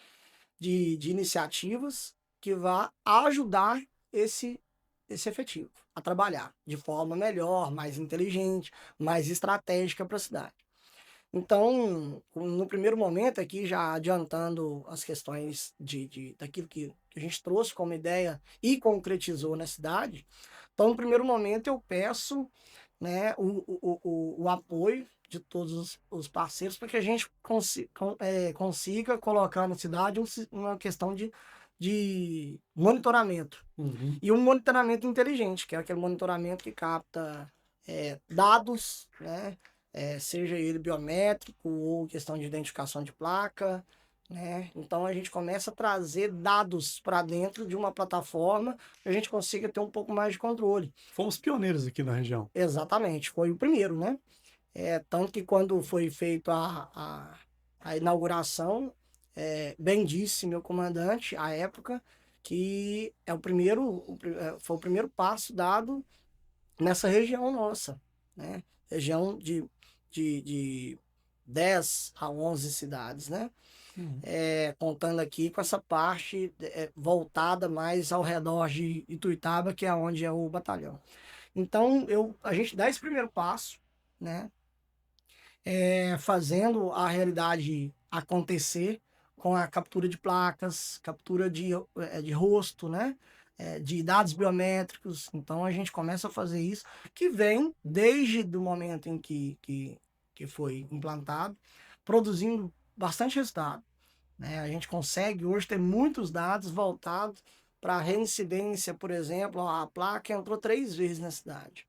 de iniciativas que vá ajudar esse efetivo a trabalhar de forma melhor, mais inteligente, mais estratégica para a cidade. Então, no primeiro momento aqui, já adiantando as questões daquilo que a gente trouxe como ideia e concretizou na cidade, então, no primeiro momento, eu peço, né, o apoio de todos os parceiros para que a gente consiga colocar na cidade uma questão de monitoramento. Uhum. E um monitoramento inteligente, que é aquele monitoramento que capta dados, né? Seja ele biométrico ou questão de identificação de placa, né? Então a gente começa a trazer dados para dentro de uma plataforma que a gente consiga ter um pouco mais de controle. Fomos pioneiros aqui na região. Exatamente, foi o primeiro, né? Tanto que quando foi feita a inauguração, bem disse meu comandante, à época, que foi o primeiro passo dado nessa região nossa, né? Região de 10 a 11 cidades, né? Uhum. Contando aqui com essa parte voltada mais ao redor de Ituiutaba, que é onde é o batalhão. Então, a gente dá esse primeiro passo, né? Fazendo a realidade acontecer com a captura de placas, captura de rosto, né? De dados biométricos. Então a gente começa a fazer isso, que vem desde o momento em que foi implantado, produzindo bastante resultado, né? A gente consegue hoje ter muitos dados voltados para a reincidência, por exemplo, a placa entrou 3 vezes na cidade,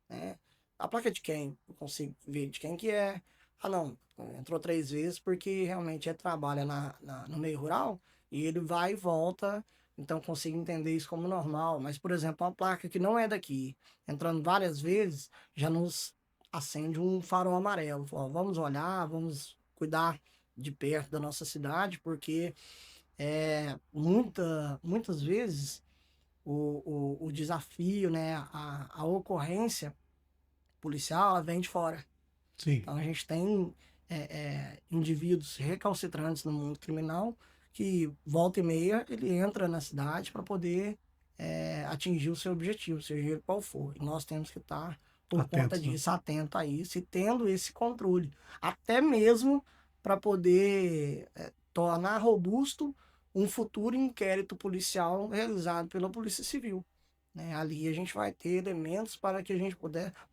né? A placa é de quem? Eu consigo ver de quem que é. Ah, não, entrou 3 vezes porque realmente trabalha no meio rural e ele vai e volta, então eu consigo entender isso como normal. Mas, por exemplo, uma placa que não é daqui, entrando várias vezes, já nos acende um farol amarelo. Ó, vamos olhar, vamos cuidar de perto da nossa cidade, porque muitas vezes o desafio, né, a ocorrência policial, ela vem de fora. Sim. Então a gente tem indivíduos recalcitrantes no mundo criminal que volta e meia ele entra na cidade para poder atingir o seu objetivo, seja ele qual for. E nós temos que estar por conta Atentos, né? disso, atento a isso e tendo esse controle, até mesmo para poder tornar robusto um futuro inquérito policial realizado pela Polícia Civil, né? Ali a gente vai ter elementos para que a gente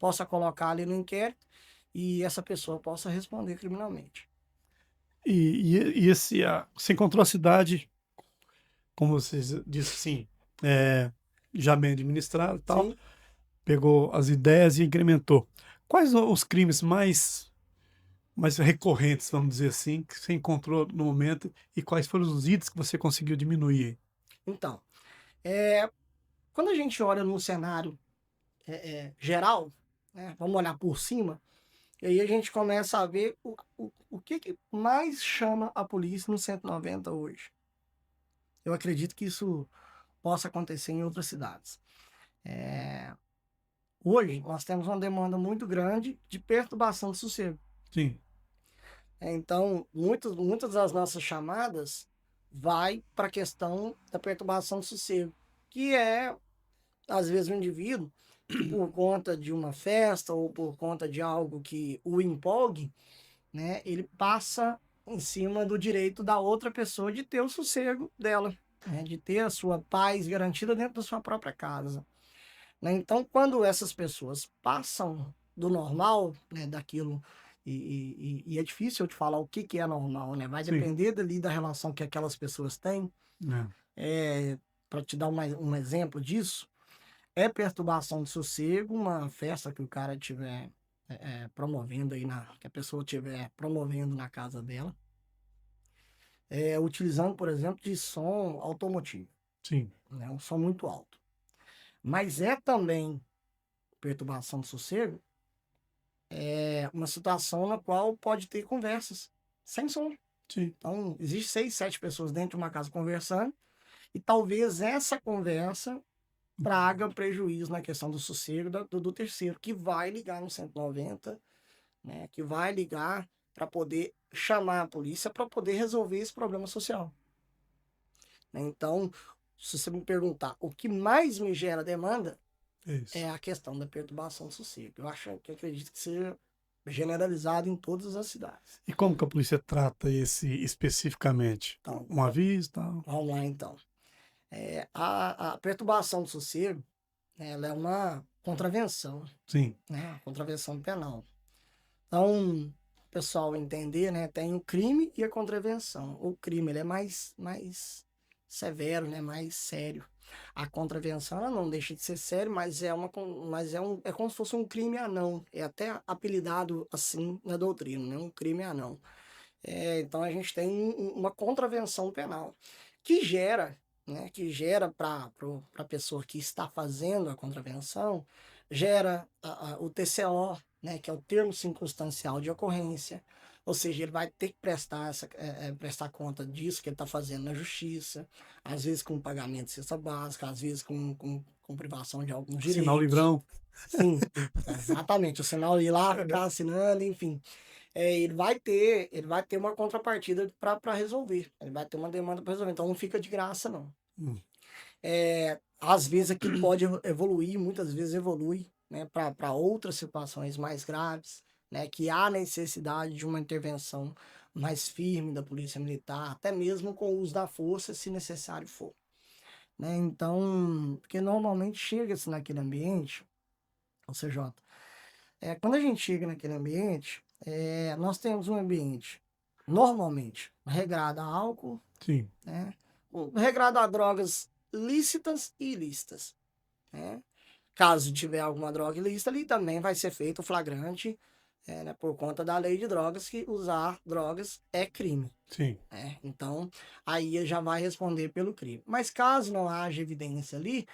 possa colocar ali no inquérito e essa pessoa possa responder criminalmente. Você encontrou a cidade, como você disse assim, já bem administrada e tal, Sim, pegou as ideias e incrementou. Quais os crimes mais recorrentes, vamos dizer assim, que você encontrou no momento e quais foram os itens que você conseguiu diminuir? então, é, quando a gente olha num cenário geral, né, vamos olhar por cima, e aí a gente começa a ver o que mais chama a polícia no 190 hoje. Eu acredito que isso possa acontecer em outras cidades. É, Hoje, nós temos uma demanda muito grande de perturbação do sossego. Sim, Então, muitas das nossas chamadas vai para a questão da perturbação do sossego, que às vezes, um indivíduo que por conta de uma festa ou por conta de algo que o empolgue, né, ele passa em cima do direito da outra pessoa de ter o sossego dela, né, de ter a sua paz garantida dentro da sua própria casa, né? Então, quando essas pessoas passam do normal, né, daquilo, e é difícil eu te falar o que é normal, né? Vai sim. depender dali da relação que aquelas pessoas têm. É. Para te dar um exemplo disso, perturbação de sossego, uma festa que o cara tiver promovendo aí, que a pessoa tiver promovendo na casa dela, utilizando, por exemplo, de som automotivo, Sim, né? Um som muito alto. Mas também perturbação de sossego, uma situação na qual pode ter conversas sem som. sim. Então, existe 6, 7 pessoas dentro de uma casa conversando, e talvez essa conversa traga prejuízo na questão do sossego do terceiro, que vai ligar no 190, né? Que vai ligar para poder chamar a polícia para poder resolver esse problema social, né? Então, se você me perguntar o que mais me gera demanda, É isso. é a questão da perturbação do sossego. Acredito que seja generalizado em todas as cidades. E como que a polícia trata esse especificamente? Então, Um aviso, tal? vamos lá então. A perturbação do sossego, né, ela é uma contravenção, Sim, né, uma contravenção penal. Então, o pessoal entender, né, tem o crime e a contravenção. O crime ele é mais severo, né, mais sério. A contravenção ela não deixa de ser sério, mas é como se fosse um crime anão. É até apelidado assim na doutrina, né? Um crime anão. Então a gente tem uma contravenção penal que gera, né? Que gera para a pessoa que está fazendo a contravenção, gera o TCO, né? Que é o termo circunstancial de ocorrência. Ou seja, ele vai ter que prestar conta disso que ele está fazendo na justiça, às vezes com pagamento de cesta básica, às vezes com privação de alguns Sinal direitos. livrão. Sim, exatamente. O sinal ir lá, ficar assinando, enfim. Ele vai ter uma contrapartida para resolver. Ele vai ter uma demanda para resolver. Então não fica de graça, não. Hum. Às vezes aquilo pode evoluir, muitas vezes evolui, né, para outras situações mais graves, né, que há necessidade de uma intervenção mais firme da Polícia Militar, até mesmo com o uso da força, se necessário for. Né? Então, porque normalmente chega-se naquele ambiente, ou CJ, quando a gente chega naquele ambiente, nós temos um ambiente normalmente regrado a álcool, Sim. né? Regrado a drogas lícitas e ilícitas, né? Caso tiver alguma droga ilícita ali, também vai ser feito o flagrante, né, por conta da lei de drogas, que usar drogas é crime. Sim. Então, aí já vai responder pelo crime. Mas caso não haja evidência ali,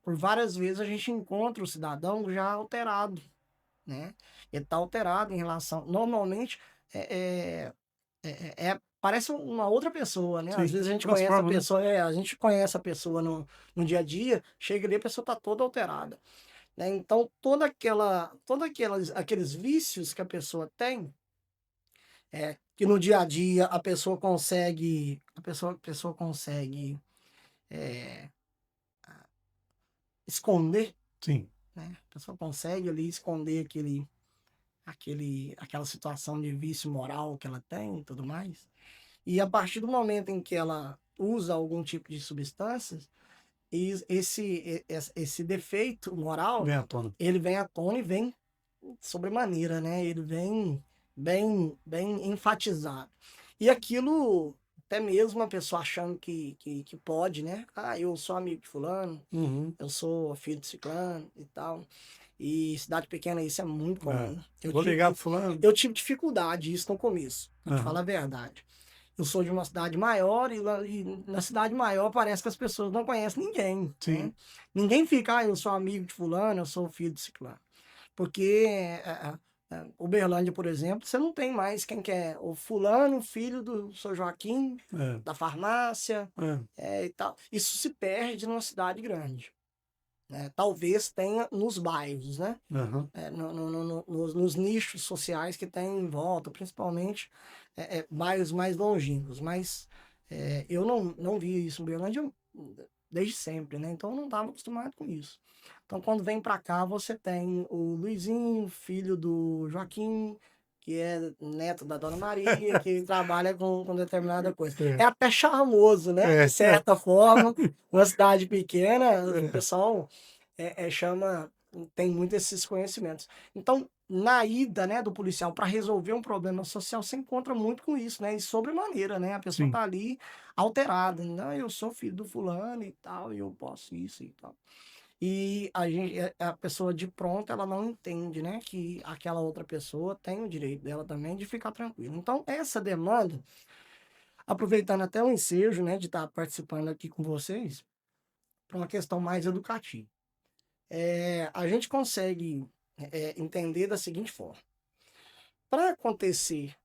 por várias vezes a gente encontra o cidadão já alterado, né? Ele está alterado em relação. Normalmente, parece uma outra pessoa, né? Às Sim. vezes a gente conhece a Transforma, né? pessoa, a gente conhece a pessoa no dia a dia, chega ali, a pessoa está toda alterada, né? Então, aqueles vícios que a pessoa tem, que no dia a dia a pessoa consegue é, esconder, Sim. né? A pessoa consegue ali esconder aquela situação de vício moral que ela tem e tudo mais. E a partir do momento em que ela usa algum tipo de substâncias, esse defeito moral, Vem à tona. ele vem à tona e vem sobremaneira, né? Ele vem bem enfatizado. E aquilo, até mesmo a pessoa achando que pode, né? Ah, eu sou amigo de fulano, Uhum. eu sou filho de ciclano e tal. E cidade pequena isso é muito comum. Vou ligar pro fulano. Eu tive dificuldade isso no começo, pra te Aham. falar a verdade. Eu sou de uma cidade maior e na cidade maior parece que as pessoas não conhecem ninguém, Sim. né? Ninguém fica, eu sou amigo de fulano, eu sou filho de ciclano. Porque Uberlândia, por exemplo, você não tem mais quem que é o fulano, filho do seu Joaquim, da farmácia, e tal. Isso se perde numa cidade grande. Talvez tenha nos bairros, né? Aham. Nos nichos sociais que tem em volta, principalmente bairros mais longínquos. Mas eu não vi isso em Uberlândia desde sempre, né? Então eu não estava acostumado com isso. Então quando vem para cá, você tem o Luizinho, filho do Joaquim, que é neto da Dona Maria, que trabalha com determinada coisa. É até charmoso, né? De certa forma, uma cidade pequena, o pessoal chama, tem muito esses conhecimentos. Então, na ida, né, do policial para resolver um problema social, você encontra muito com isso, né? E sobremaneira, né? A pessoa Sim. tá ali alterada. Não, eu sou filho do fulano e tal, e eu posso isso e tal. E a pessoa de pronto, ela não entende, né, que aquela outra pessoa tem o direito dela também de ficar tranquila. Então, essa demanda, aproveitando até o ensejo, né, de estar participando aqui com vocês, para uma questão mais educativa. A gente consegue entender da seguinte forma: para acontecer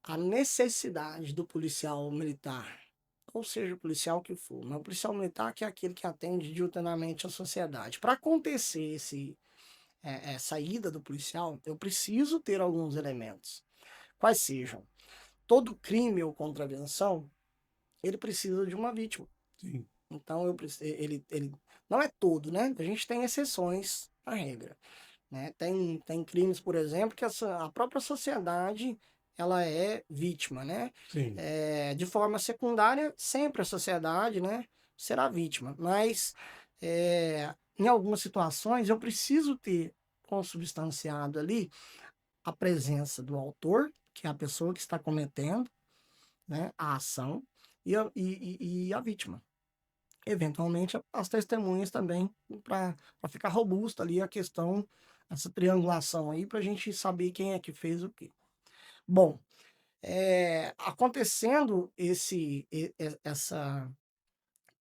a necessidade do policial militar, ou seja, o policial que for, mas o policial militar que é aquele que atende diuturnamente a sociedade, para acontecer essa ida do policial, eu preciso ter alguns elementos. Quais sejam? Todo crime ou contravenção, ele precisa de uma vítima. Sim. Então, ele não é todo, né? A gente tem exceções à regra. Né? Tem crimes, por exemplo, que a própria sociedade ela é vítima, né? Sim. De forma secundária, sempre a sociedade, né, será vítima. Mas, em algumas situações, eu preciso ter consubstanciado ali a presença do autor, que é a pessoa que está cometendo, né, a ação, e a vítima. eventualmente as testemunhas também, para ficar robusta ali a questão, essa triangulação aí, para a gente saber quem é que fez o quê. Bom, acontecendo essa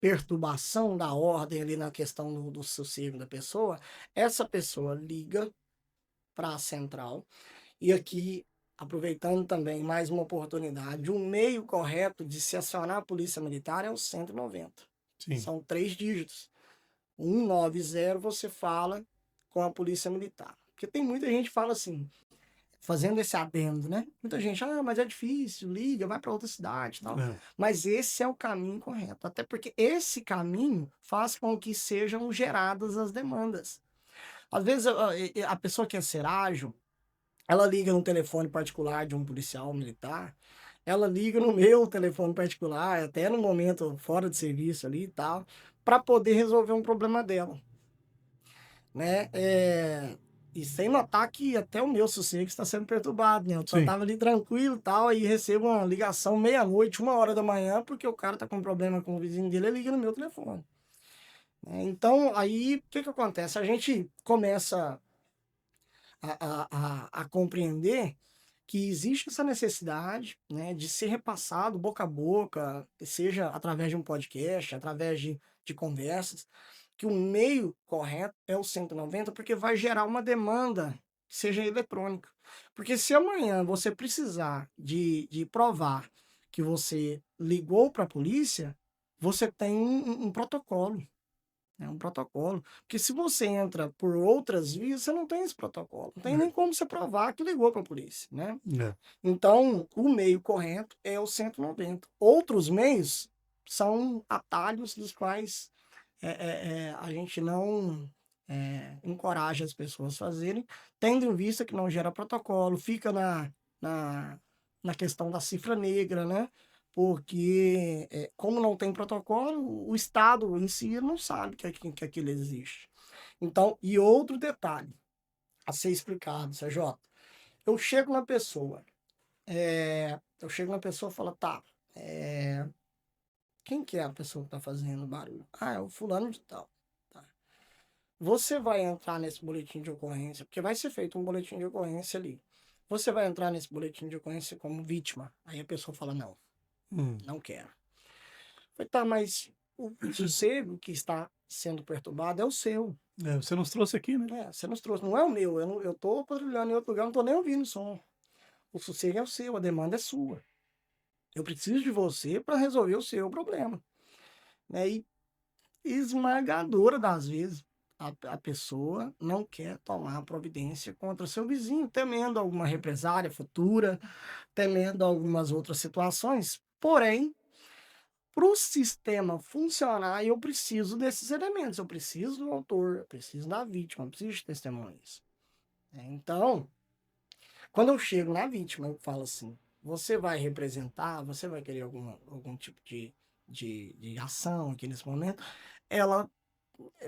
perturbação da ordem ali na questão do sossego da pessoa, essa pessoa liga para a central. E aqui, aproveitando também mais uma oportunidade, o meio correto de se acionar a polícia militar é o 190. Sim. São 3 dígitos. 190 você fala com a polícia militar. Porque tem muita gente que fala assim, fazendo esse adendo, né? Muita gente, mas é difícil, liga, vai para outra cidade e tal. É. Mas esse é o caminho correto. Até porque esse caminho faz com que sejam geradas as demandas. Às vezes a pessoa quer ser ágil, ela liga no telefone particular de um policial militar, ela liga no meu telefone particular, até no momento fora de serviço ali e tal, para poder resolver um problema dela, né? E sem notar que até o meu sossego está sendo perturbado, né? Eu Sim. tava ali tranquilo e tal, aí recebo uma ligação meia-noite, 1 hora da manhã, porque o cara tá com um problema com o vizinho dele, ele liga no meu telefone. Então, aí, o que que acontece? A gente começa a compreender que existe essa necessidade, né, de ser repassado boca a boca, seja através de um podcast, através de conversas, que o meio correto é o 190, porque vai gerar uma demanda que seja eletrônica. Porque se amanhã você precisar de provar que você ligou para a polícia, você tem um protocolo. É um protocolo. Porque se você entra por outras vias, você não tem esse protocolo. Não tem nem como você provar que ligou para a polícia, né? É. Então, o meio correto é o 190. Outros meios são atalhos dos quais a gente não encoraja as pessoas a fazerem, tendo em vista que não gera protocolo, fica na, na questão da cifra negra, né? Porque, como não tem protocolo, o Estado em si não sabe que aquilo existe. Então, e outro detalhe a ser explicado, CJ. Eu chego na pessoa, e falo, tá, quem que é a pessoa que está fazendo barulho? Ah, é o fulano de tal. Tá. Você vai entrar nesse boletim de ocorrência, porque vai ser feito um boletim de ocorrência ali. Você vai entrar nesse boletim de ocorrência como vítima. Aí a pessoa fala, não, não quero. Falei, tá, mas o sossego que está sendo perturbado é o seu. Você nos trouxe aqui, né? Você nos trouxe, não é o meu. Eu tô patrulhando em outro lugar, não tô nem ouvindo o som. O sossego é o seu, a demanda é sua. Eu preciso de você para resolver o seu problema. Né? E esmagadora das vezes, a pessoa não quer tomar providência contra seu vizinho, temendo alguma represália futura, temendo algumas outras situações. Porém, para o sistema funcionar, eu preciso desses elementos. Eu preciso do autor, eu preciso da vítima, eu preciso de testemunhas. Então, quando eu chego na vítima, eu falo assim: você vai representar, você vai querer algum tipo de ação aqui nesse momento? Ela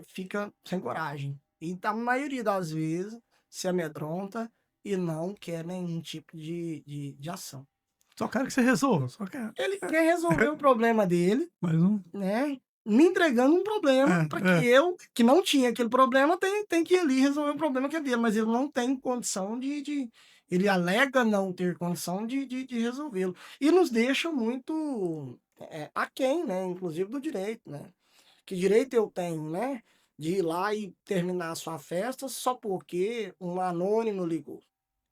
fica sem coragem. E a maioria das vezes se amedronta e não quer nenhum tipo de ação. Só quero que você resolva. Só quero. Ele quer resolver o problema dele, Mas não. né? Me entregando um problema para que eu, que não tinha aquele problema, tem que ir ali resolver o problema que é dele, mas ele não tem condição ele alega não ter condição de resolvê-lo. E nos deixa muito aquém, né? Inclusive do direito, né? Que direito eu tenho, né? De ir lá e terminar a sua festa só porque um anônimo ligou,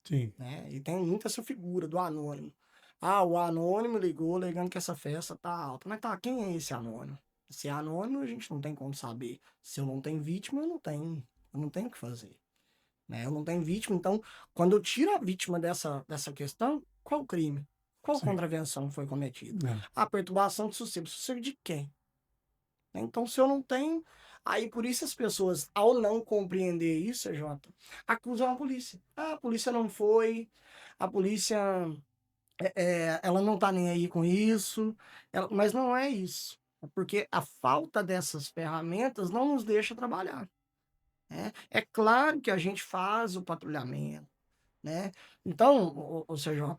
Sim. né? E tem muito essa figura do anônimo. Ah, o anônimo ligou alegando que essa festa tá alta. Mas tá, quem é esse anônimo? Se é anônimo, a gente não tem como saber. Se eu não tenho vítima, eu não tenho o que fazer. Né? Eu não tenho vítima, então, quando eu tiro a vítima dessa questão, qual o crime? Qual Sim. contravenção foi cometida? É. A perturbação de sossego. Sossego de quem? Então, se eu não tenho. Aí, por isso, as pessoas, ao não compreender isso, Jota, acusam a polícia. Ah, a polícia não foi, a polícia ela não tá nem aí com isso, mas não é isso. É porque a falta dessas ferramentas não nos deixa trabalhar. Né? É claro que a gente faz o patrulhamento, né? Então, CJ,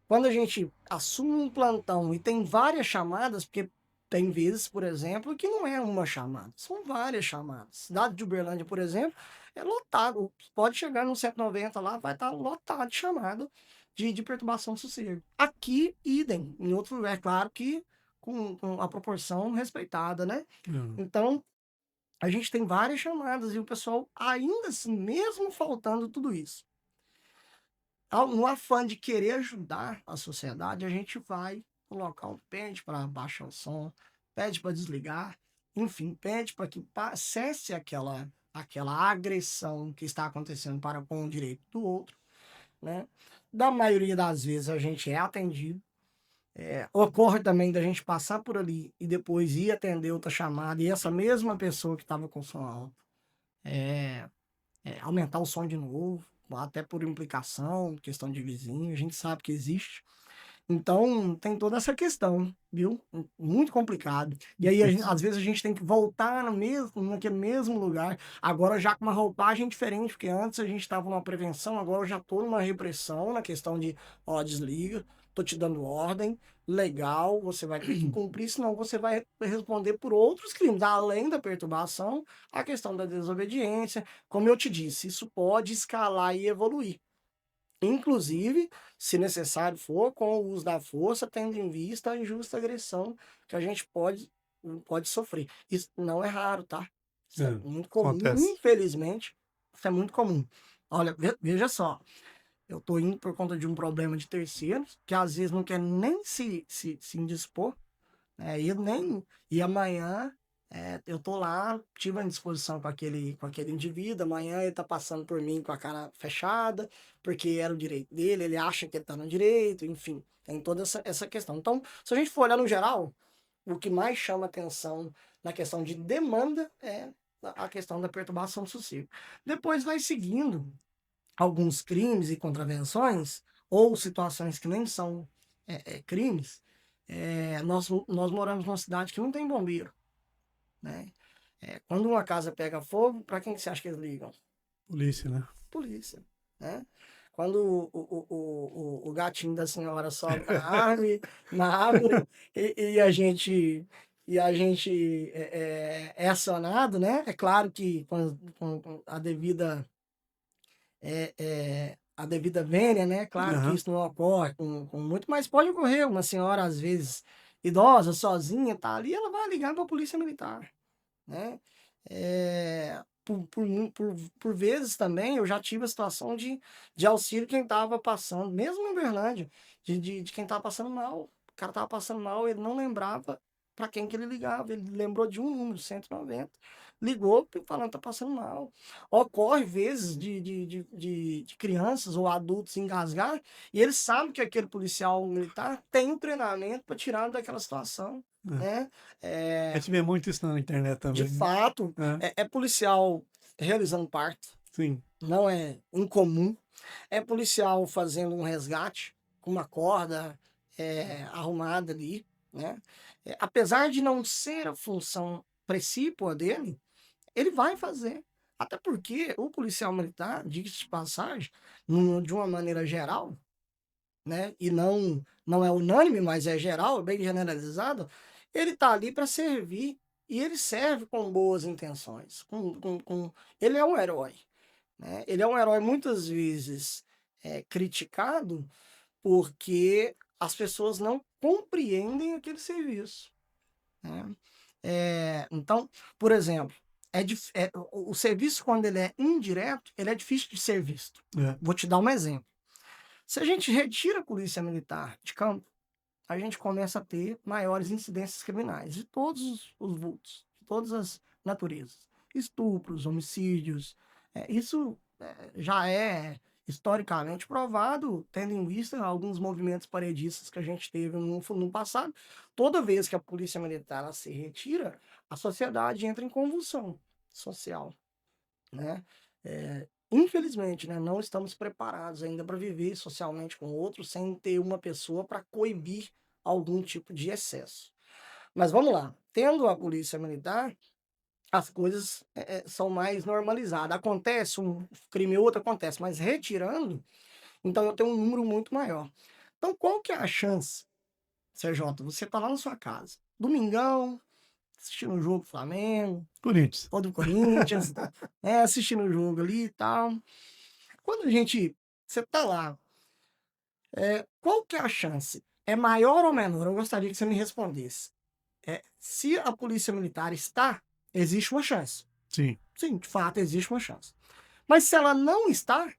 quando a gente assume um plantão e tem várias chamadas, porque Tem vezes, por exemplo, que não é uma chamada, são várias chamadas. Cidade de Uberlândia, por exemplo, é lotado. Pode chegar no 190 lá, vai estar lotado de chamada de perturbação do sossego. Aqui, idem. Em outro lugar, claro que com a proporção respeitada, né? Hum. Então, a gente tem várias chamadas e o pessoal, ainda assim, mesmo faltando tudo isso, no afã de querer ajudar a sociedade, a gente vai no local, pede para baixar o som, pede para desligar, enfim, pede para que cesse aquela agressão que está acontecendo para com o direito do outro, né? Da maioria das vezes a gente é atendido. Ocorre também da gente passar por ali e depois ir atender outra chamada e essa mesma pessoa que estava com som alto aumentar o som de novo, até por implicação, questão de vizinho, a gente sabe que existe. Então, tem toda essa questão, viu? Muito complicado. E aí, às vezes, a gente tem que voltar naquele mesmo lugar, agora já com uma roupagem diferente, porque antes a gente estava numa prevenção, agora eu já estou numa repressão, na questão de, ó, desliga, tô te dando ordem, legal, você vai ter que cumprir, senão você vai responder por outros crimes, além da perturbação, a questão da desobediência. Como eu te disse, isso pode escalar e evoluir. Inclusive, se necessário for, com o uso da força, tendo em vista a injusta agressão que a gente pode sofrer. Isso não é raro, tá? Isso é É, muito comum, acontece. infelizmente, isso é muito comum. Olha, veja só, eu tô indo por conta de um problema de terceiros, que às vezes não quer nem se indispor, né? E amanhã eu tô lá, tive a disposição com aquele indivíduo, amanhã ele tá passando por mim com a cara fechada, porque era o direito dele, ele acha que ele tá no direito, enfim, tem toda essa questão. Então, se a gente for olhar no geral, o que mais chama atenção na questão de demanda é a questão da perturbação do sossego. Depois vai seguindo alguns crimes e contravenções, ou situações que nem são crimes. Nós moramos numa cidade que não tem bombeiro, né? Quando uma casa pega fogo, para quem que você acha que eles ligam? Polícia, né? Polícia, né? Quando o gatinho da senhora sobe na árvore e a gente é acionado, né? É claro que com a devida vênia, né? Claro que Aham. isso não ocorre com muito, mas pode ocorrer. Uma senhora, às vezes, idosa, sozinha, tá ali, ela vai ligar para a polícia militar, né? Por vezes também eu já tive a situação de auxílio quem estava passando, mesmo em Uberlândia, de quem estava passando mal. O cara estava passando mal, ele não lembrava para quem que ele ligava, ele lembrou de um número, 190, ligou falando que está passando mal. Ocorre vezes de crianças ou adultos engasgar e eles sabem que aquele policial militar tem um treinamento para tirar daquela situação, É. né? A gente vê muito isso na internet De também, né? fato, É, é policial realizando parto, sim. não é incomum. É policial fazendo um resgate com uma corda arrumada ali, né? Apesar de não ser a função precípua dele, ele vai fazer. Até porque o policial militar, diga-se de passagem, de uma maneira geral, né? E não é unânime, mas é geral, é bem generalizado, ele está ali para servir e ele serve com boas intenções. Ele é um herói, né? Ele é um herói muitas vezes criticado porque as pessoas não compreendem aquele serviço, né? Então, por exemplo, o serviço, quando ele é indireto, ele é difícil de ser visto. É. Vou te dar um exemplo. Se a gente retira a polícia militar de campo, a gente começa a ter maiores incidências criminais de todos os vultos, de todas as naturezas. Estupros, homicídios. Isso já é historicamente provado, tendo em vista alguns movimentos paredistas que a gente teve no passado. Toda vez que a polícia militar ela se retira, a sociedade entra em convulsão social, né? Infelizmente, né, não estamos preparados ainda para viver socialmente com outros sem ter uma pessoa para coibir algum tipo de excesso. Mas vamos lá, tendo a polícia militar, as coisas são mais normalizadas. Acontece um crime ou outro, acontece, mas retirando, então eu tenho um número muito maior. Então, qual que é a chance, CJ? Você está lá na sua casa, domingão, assistindo o jogo do Flamengo, Corinthians. ou do Corinthians, assistindo o jogo ali e tal. Quando você tá lá, qual que é a chance? É maior ou menor? Eu gostaria que você me respondesse. Se a polícia militar está, existe uma chance. Sim, Sim, de fato, existe uma chance. Mas se ela não está,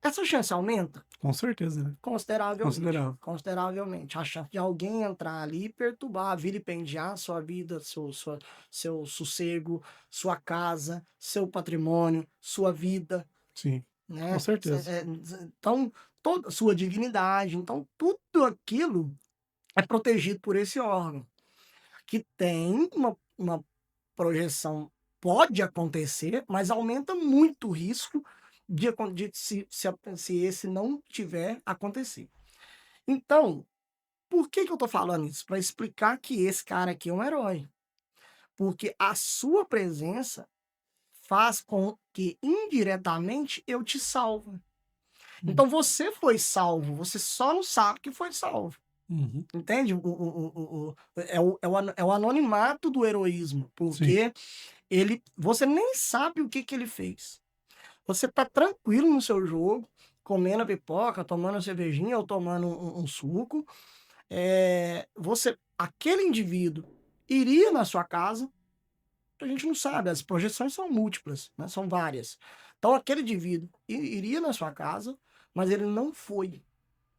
essa chance aumenta com certeza, né? consideravelmente. Considerável. Consideravelmente. A chance de alguém entrar ali e perturbar, vilipendiar a sua vida, seu sossego, sua casa, seu patrimônio, sua vida, Sim, né? com certeza. Então, toda a sua dignidade. Então, tudo aquilo é protegido por esse órgão, que tem uma projeção, pode acontecer, mas aumenta muito o risco se esse não tiver acontecer. Então, por que eu estou falando isso? Para explicar que esse cara aqui é um herói. Porque a sua presença faz com que indiretamente eu te salve. Então você foi salvo, você só não sabe que foi salvo. Uhum. Entende? É o anonimato do heroísmo, Sim, porque você nem sabe o que ele fez. Você tá tranquilo no seu jogo, comendo a pipoca, tomando uma cervejinha ou tomando um suco. Aquele indivíduo iria na sua casa, a gente não sabe, as projeções são múltiplas, né? São várias. Então aquele indivíduo iria na sua casa, mas ele não foi,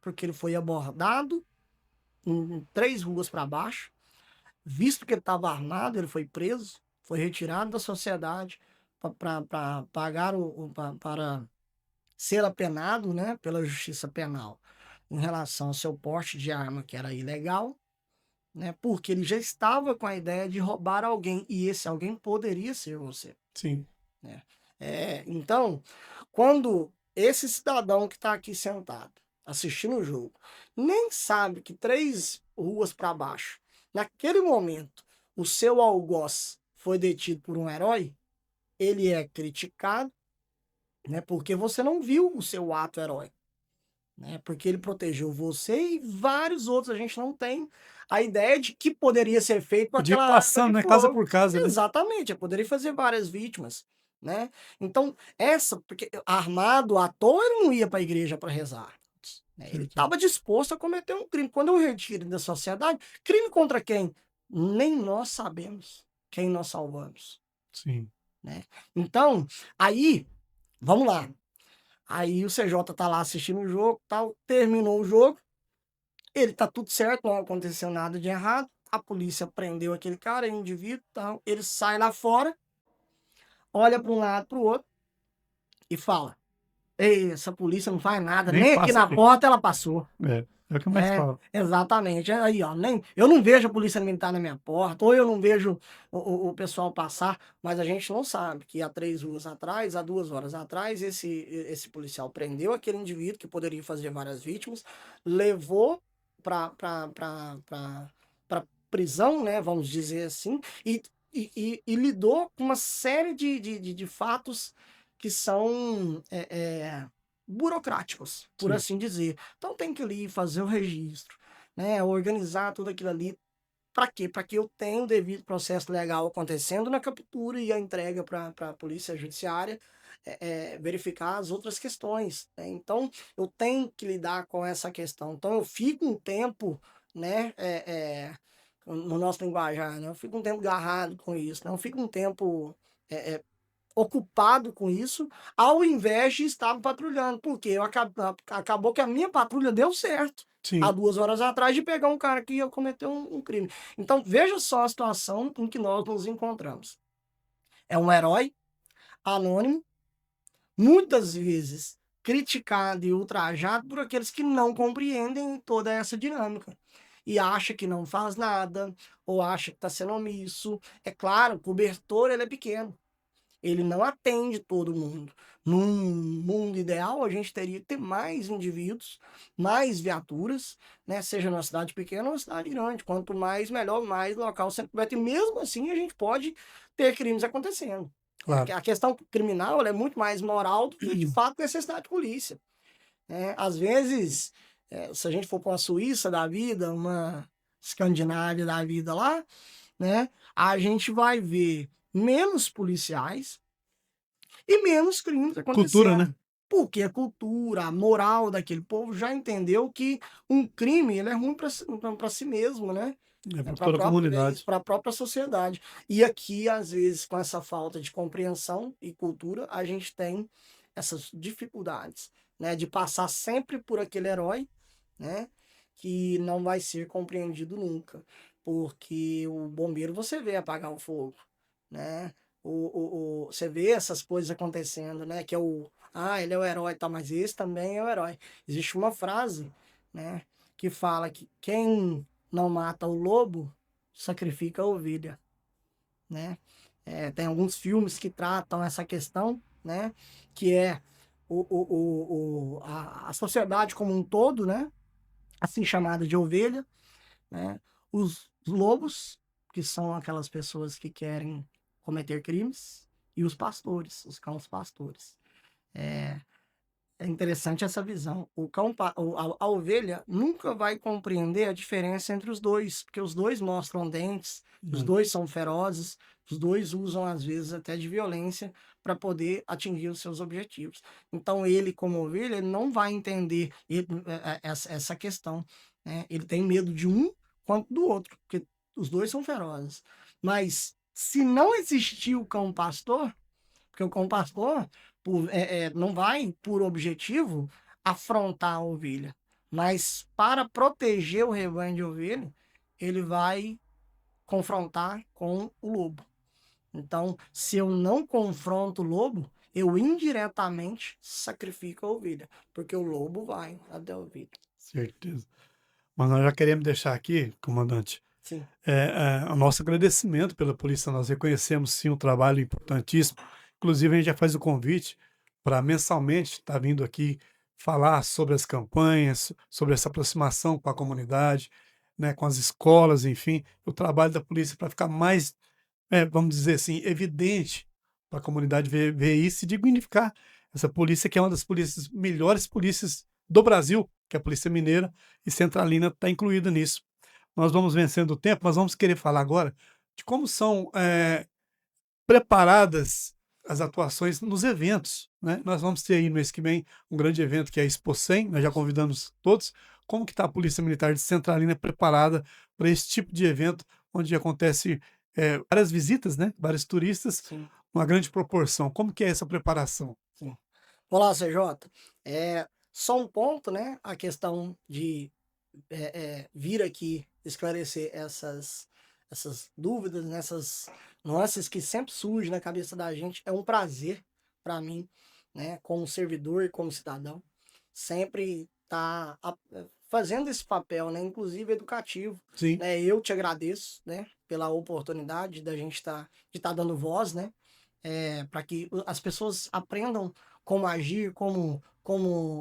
porque ele foi abordado em 3 ruas para baixo. Visto que ele estava armado, ele foi preso, foi retirado da sociedade para pagar para ser apenado, né, pela justiça penal em relação ao seu porte de arma, que era ilegal, né, porque ele já estava com a ideia de roubar alguém, e esse alguém poderia ser você. sim, Né? Então, quando esse cidadão que está aqui sentado, assistindo o jogo, nem sabe que 3 ruas para baixo, naquele momento, o seu algoz foi detido por um herói, ele é criticado, né, porque você não viu o seu ato heróico, né, porque ele protegeu você e vários outros. A gente não tem a ideia de que poderia ser feito com podia ir aquela arma passando, de né? Casa fogo. por casa, né? Exatamente, eu poderia fazer várias vítimas, né? Então, porque armado à toa ele não ia para a igreja para rezar, né? Ele estava disposto a cometer um crime. Quando eu retiro da sociedade, crime contra quem? Nem nós sabemos quem nós salvamos, Sim, né? Então, aí, vamos lá. Aí o CJ tá lá assistindo o jogo, tal, terminou o jogo, ele tá tudo certo, não aconteceu nada de errado, a polícia prendeu aquele cara, indivíduo, tal, ele sai lá fora, olha para um lado, para o outro e fala: "Ei, essa polícia não faz nada, nem nem aqui passa na aqui. porta ela passou". É o que mais fala. Exatamente. Aí, ó, eu não vejo a polícia militar na minha porta, ou eu não vejo o pessoal passar, mas a gente não sabe que há 3 ruas atrás, há 2 horas atrás, esse policial prendeu aquele indivíduo que poderia fazer várias vítimas, levou para prisão, né, vamos dizer assim, e lidou com uma série de fatos que são burocráticos, por Sim, assim dizer. Então tem que ali fazer o registro, né, organizar tudo aquilo ali. Para quê? Para que eu tenha o devido processo legal acontecendo na captura e a entrega para a polícia judiciária verificar as outras questões, né? Então eu tenho que lidar com essa questão. Então eu fico um tempo, né, no nosso linguajar, né, eu fico um tempo agarrado com isso, né? Eu fico um tempo ocupado com isso, ao invés de estar patrulhando, porque acabou que a minha patrulha deu certo há sim, 2 horas atrás de pegar um cara que ia cometer um crime. Então veja só a situação em que nós nos encontramos. É um herói anônimo, muitas vezes criticado e ultrajado por aqueles que não compreendem toda essa dinâmica. E acha que não faz nada, ou acha que está sendo omisso. É claro, o cobertor ele é pequeno. Ele não atende todo mundo. Num mundo ideal, a gente teria que ter mais indivíduos, mais viaturas, né? Seja numa cidade pequena ou numa cidade grande. Quanto mais, melhor, mais local sempre vai ter. Mesmo assim, a gente pode ter crimes acontecendo. claro. A questão criminal ela é muito mais moral do que, de fato, necessidade de polícia, né? Às vezes, se a gente for para uma Suíça da vida, uma Escandinávia da vida lá, né? A gente vai ver menos policiais e menos crimes Cultura, acontecendo. né? Porque a cultura, a moral daquele povo já entendeu que um crime ele é ruim para si mesmo, né? É É para para toda a comunidade. a própria sociedade. E aqui, às vezes, com essa falta de compreensão e cultura, a gente tem essas dificuldades, né? De passar sempre por aquele herói, né? Que não vai ser compreendido nunca. Porque o bombeiro você vê apagar o fogo, né? Você vê essas coisas acontecendo, né? Que é ele é o herói, tá? Mas esse também é o herói. Existe uma frase, né? Que fala que quem não mata o lobo, sacrifica a ovelha, né? Tem alguns filmes que tratam essa questão, né? Que é a sociedade como um todo, né? Assim chamada de ovelha, né? Os lobos, que são aquelas pessoas que querem cometer crimes, e os pastores, os cães pastores. É, é interessante essa visão. A ovelha nunca vai compreender a diferença entre os dois, porque os dois mostram dentes, os Né? dois são ferozes, os dois usam, às vezes, até de violência para poder atingir os seus objetivos. Então, ele, como ovelha, ele não vai entender essa questão, né? Ele tem medo de um quanto do outro, porque os dois são ferozes. Mas, se não existir o cão pastor, porque o cão pastor não vai, por objetivo, afrontar a ovelha. Mas para proteger o rebanho de ovelha, ele vai confrontar com o lobo. Então, se eu não confronto o lobo, eu indiretamente sacrifico a ovelha, porque o lobo vai até a ovelha. Certeza. Mas nós já queremos deixar aqui, comandante, Sim, o nosso agradecimento pela polícia. Nós reconhecemos sim um trabalho importantíssimo. Inclusive, a gente já faz o convite para mensalmente estar vindo aqui falar sobre as campanhas, sobre essa aproximação com a comunidade, né, com as escolas, enfim, o trabalho da polícia para ficar mais, vamos dizer assim, evidente para a comunidade ver isso e dignificar essa polícia, que é uma das polícias, melhores polícias do Brasil, que é a Polícia Mineira, e Centralina está incluída nisso. Nós vamos vencendo o tempo, mas vamos querer falar agora de como são preparadas as atuações nos eventos, né? Nós vamos ter aí no mês que vem um grande evento que é a Expo 100, nós já convidamos todos. Como que está a Polícia Militar de Centralina preparada para esse tipo de evento, onde acontece várias visitas, né? Vários turistas, sim, uma grande proporção. Como que é essa preparação? sim. Olá, CJ. Só um ponto, né? A questão de vir aqui esclarecer essas dúvidas, nessas nuances que sempre surgem na cabeça da gente. É um prazer para mim, né, como servidor e como cidadão, sempre estar fazendo esse papel, né, inclusive educativo. Sim, Né, eu te agradeço, né, pela oportunidade da gente de estar dando voz, né, para que as pessoas aprendam como agir, como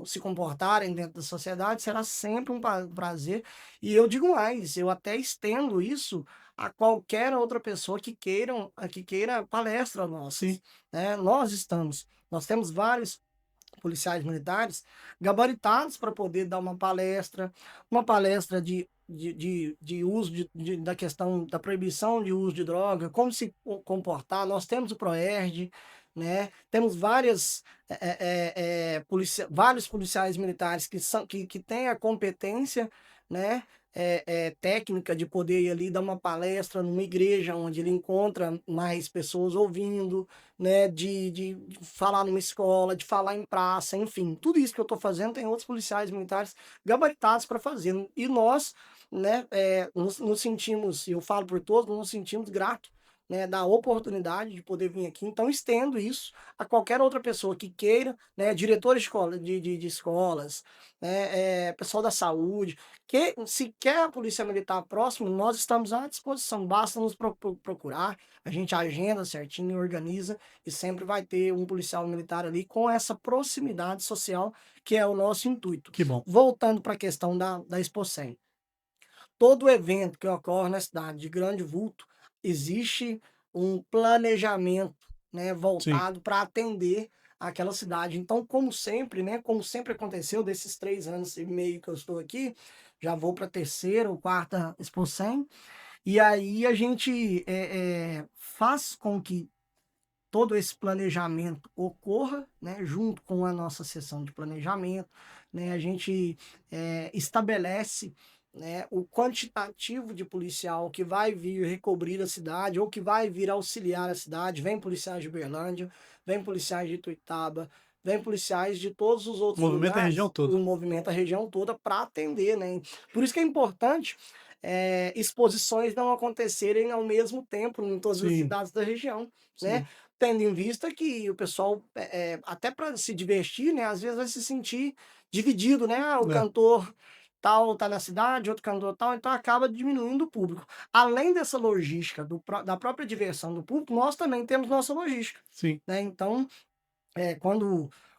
se comportarem dentro da sociedade, será sempre um prazer. E eu digo mais, eu até estendo isso a qualquer outra pessoa que queira palestra nossas, sim, né? Nós temos vários policiais militares gabaritados para poder dar uma palestra de uso da questão da proibição de uso de droga, como se comportar. Nós temos o PROERD, né? Temos vários policiais militares que têm a competência, né? Técnica de poder ir ali dar uma palestra numa igreja onde ele encontra mais pessoas ouvindo, né, de falar numa escola, de falar em praça, enfim, tudo isso que eu estou fazendo tem outros policiais militares gabaritados para fazer. E nós, né, nos sentimos, e eu falo por todos, nos sentimos gratos, né, da oportunidade de poder vir aqui. Então, estendo isso a qualquer outra pessoa que queira, né, diretores de, escola, de escolas, né, pessoal da saúde, que se quer a Polícia Militar próximo, nós estamos à disposição, basta nos procurar, a gente agenda certinho, organiza e sempre vai ter um policial militar ali com essa proximidade social que é o nosso intuito. que bom. Voltando para a questão da Expo 100. Todo evento que ocorre na cidade de grande vulto, existe um planejamento, né, Sim, voltado para atender aquela cidade. Então, como sempre, né, como sempre aconteceu desses 3 anos e meio que eu estou aqui, já vou para a terceira ou quarta Expo 100, e aí a gente faz com que todo esse planejamento ocorra, né, junto com a nossa sessão de planejamento, né, a gente estabelece, né, o quantitativo de policial que vai vir recobrir a cidade ou que vai vir auxiliar a cidade. Vem policiais de Uberlândia, vem policiais de Ituiutaba, vem policiais de todos os outros Movimento a região lugares, toda. o movimento a região toda para atender, né? Por isso que é importante exposições não acontecerem ao mesmo tempo em todas as Sim, cidades da região, né? sim. Tendo em vista que o pessoal, até para se divertir, né, às vezes vai se sentir dividido, né? Ah, o É, cantor tal tá na cidade, outro cantor tal, então acaba diminuindo o público. Além dessa logística da própria diversão do público, nós também temos nossa logística, sim. né? Então,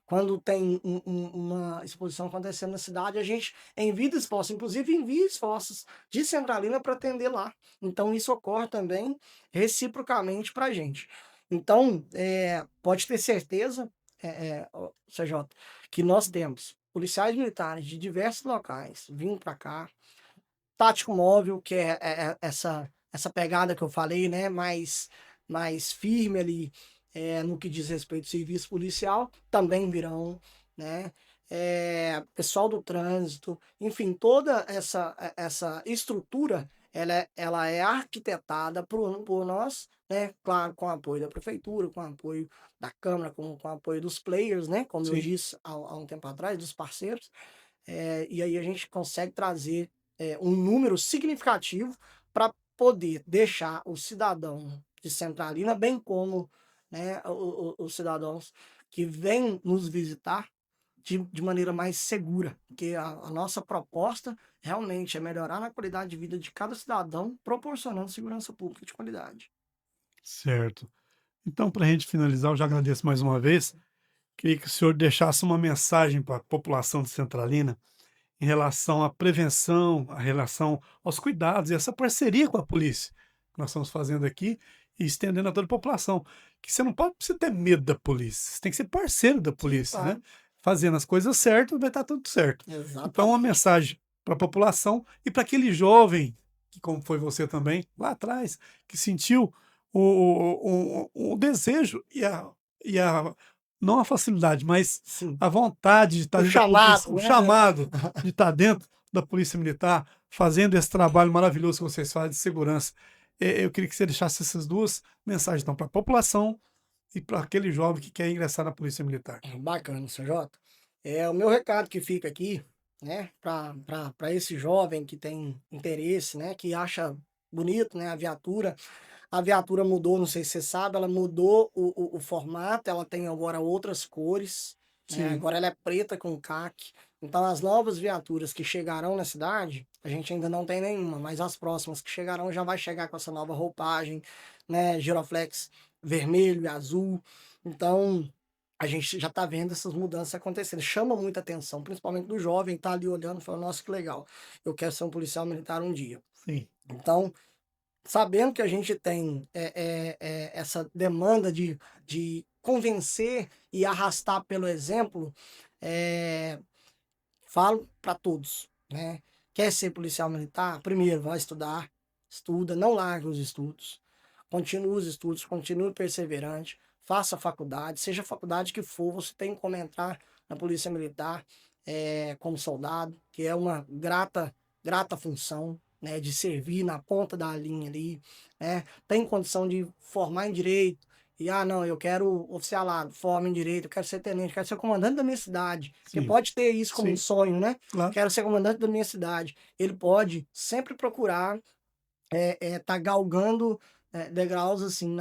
quando tem uma exposição acontecendo na cidade, a gente envia esforços, inclusive envia esforços de Centralina para atender lá. Então, isso ocorre também reciprocamente para a gente. Então, pode ter certeza, CJ, que nós temos policiais militares de diversos locais vindo para cá, tático móvel, que é essa pegada que eu falei, né, mais firme ali, no que diz respeito ao serviço policial, também virão, né, pessoal do trânsito, enfim, toda essa estrutura, ela é arquitetada por nós, né, claro, com o apoio da prefeitura, com o apoio da Câmara, com o apoio dos players, né, como eu Sim. disse há um tempo atrás, dos parceiros, e aí a gente consegue trazer um número significativo para poder deixar o cidadão de Centralina, bem como, né, os cidadãos que vêm nos visitar de maneira mais segura, porque a nossa proposta realmente é melhorar a qualidade de vida de cada cidadão, proporcionando segurança pública de qualidade. Certo. Então, para a gente finalizar, eu já agradeço mais uma vez. Queria que o senhor deixasse uma mensagem para a população de Centralina em relação à prevenção, a relação aos cuidados e essa parceria com a polícia que nós estamos fazendo aqui e estendendo a toda a população. Que você não pode precisa ter medo da polícia, você tem que ser parceiro da Sim, polícia, né? claro. Fazendo as coisas certas, vai estar tudo certo. Então, uma Exatamente. mensagem para a população e para aquele jovem, que como foi você também, lá atrás, que sentiu o desejo e a não a facilidade, mas Sim. a vontade de estar O dentro da polícia, chamado, o né? chamado de estar dentro da Polícia Militar, fazendo esse trabalho maravilhoso que vocês fazem de segurança. Eu queria que você deixasse essas duas mensagens, então, para a população e para aquele jovem que quer ingressar na Polícia Militar. Bacana, CJ. O meu recado que fica aqui, né, para esse jovem que tem interesse, né, que acha bonito, né, a viatura. A viatura mudou, não sei se você sabe, ela mudou o formato, ela tem agora outras cores, né, Sim, agora ela é preta com caque. Então, as novas viaturas que chegarão na cidade, a gente ainda não tem nenhuma, mas as próximas que chegarão já vai chegar com essa nova roupagem, né, giroflex vermelho e azul. Então, a gente já está vendo essas mudanças acontecendo. Chama muita atenção, principalmente do jovem, tá ali olhando e falando, nossa, que legal, eu quero ser um policial militar um dia. sim, Então, sabendo que a gente tem essa demanda de convencer e arrastar pelo exemplo, eh, falo para todos, né? Quer ser policial militar? Primeiro, vai estudar, estuda, não largue os estudos, continue os estudos, continue perseverante, faça a faculdade, seja a faculdade que for, você tem como entrar na Polícia Militar como soldado, que é uma grata função, né, de servir na ponta da linha ali, né? Tem condição de formar em direito, e não, eu quero oficialado, forma em direito, eu quero ser tenente, quero ser comandante da minha cidade. Porque sim, pode ter isso como um sim, sonho, né? claro, Quero ser comandante da minha cidade. Ele pode sempre procurar tá galgando degraus assim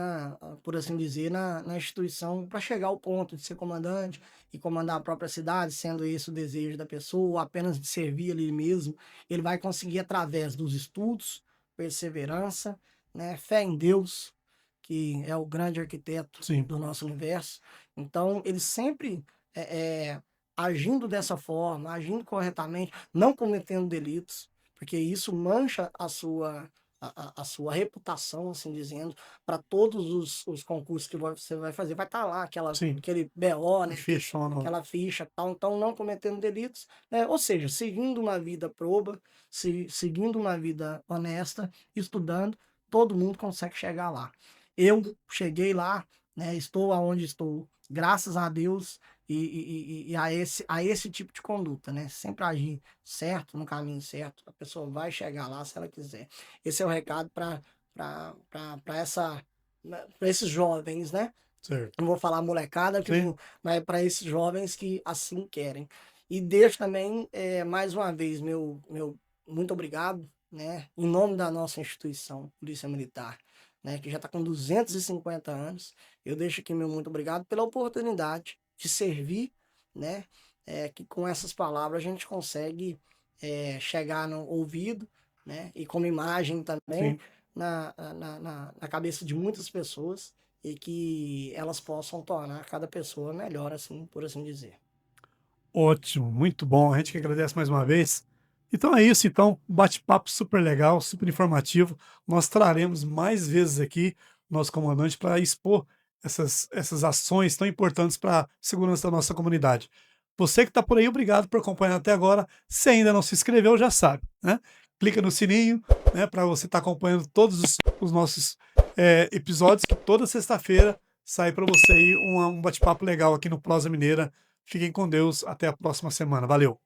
por assim dizer, na instituição para chegar ao ponto de ser comandante e comandar a própria cidade, sendo esse o desejo da pessoa, ou apenas de servir ali mesmo. Ele vai conseguir através dos estudos, perseverança, né, fé em Deus, que é o grande arquiteto sim, do nosso universo. Então, ele sempre agindo dessa forma, agindo corretamente, não cometendo delitos, porque isso mancha a sua reputação, assim dizendo, para todos os concursos que você vai fazer. Vai estar lá Sim, aquele BO, e né? fechando. Aquela ficha tal, então não cometendo delitos, né? Ou seja, seguindo uma vida proba, seguindo uma vida honesta, estudando, todo mundo consegue chegar lá. Eu cheguei lá, né? Estou aonde estou, graças a Deus e a esse tipo de conduta, né? Sempre agir certo, no caminho certo, a pessoa vai chegar lá se ela quiser. Esse é o recado para esses jovens, né? Certo. Não vou falar molecada, que Sim, não, mas para esses jovens que assim querem. E deixo também, mais uma vez, meu muito obrigado, né, em nome da nossa instituição, Polícia Militar, né, que já está com 250 anos. Eu deixo aqui meu muito obrigado pela oportunidade de servir, né, que com essas palavras a gente consegue chegar no ouvido, né, e como imagem também sim. na cabeça de muitas pessoas e que elas possam tornar cada pessoa melhor, assim, por assim dizer. Ótimo, muito bom. A gente que agradece mais uma vez. Então é isso, então, um bate-papo super legal, super informativo. Nós traremos mais vezes aqui o nosso comandante para expor essas ações tão importantes para a segurança da nossa comunidade. Você que está por aí, obrigado por acompanhar até agora. Se ainda não se inscreveu, já sabe, né? Clica no sininho, né, para você estar acompanhando todos os nossos episódios, que toda sexta-feira sai para você aí um bate-papo legal aqui no Prosa Mineira. Fiquem com Deus. Até a próxima semana. Valeu.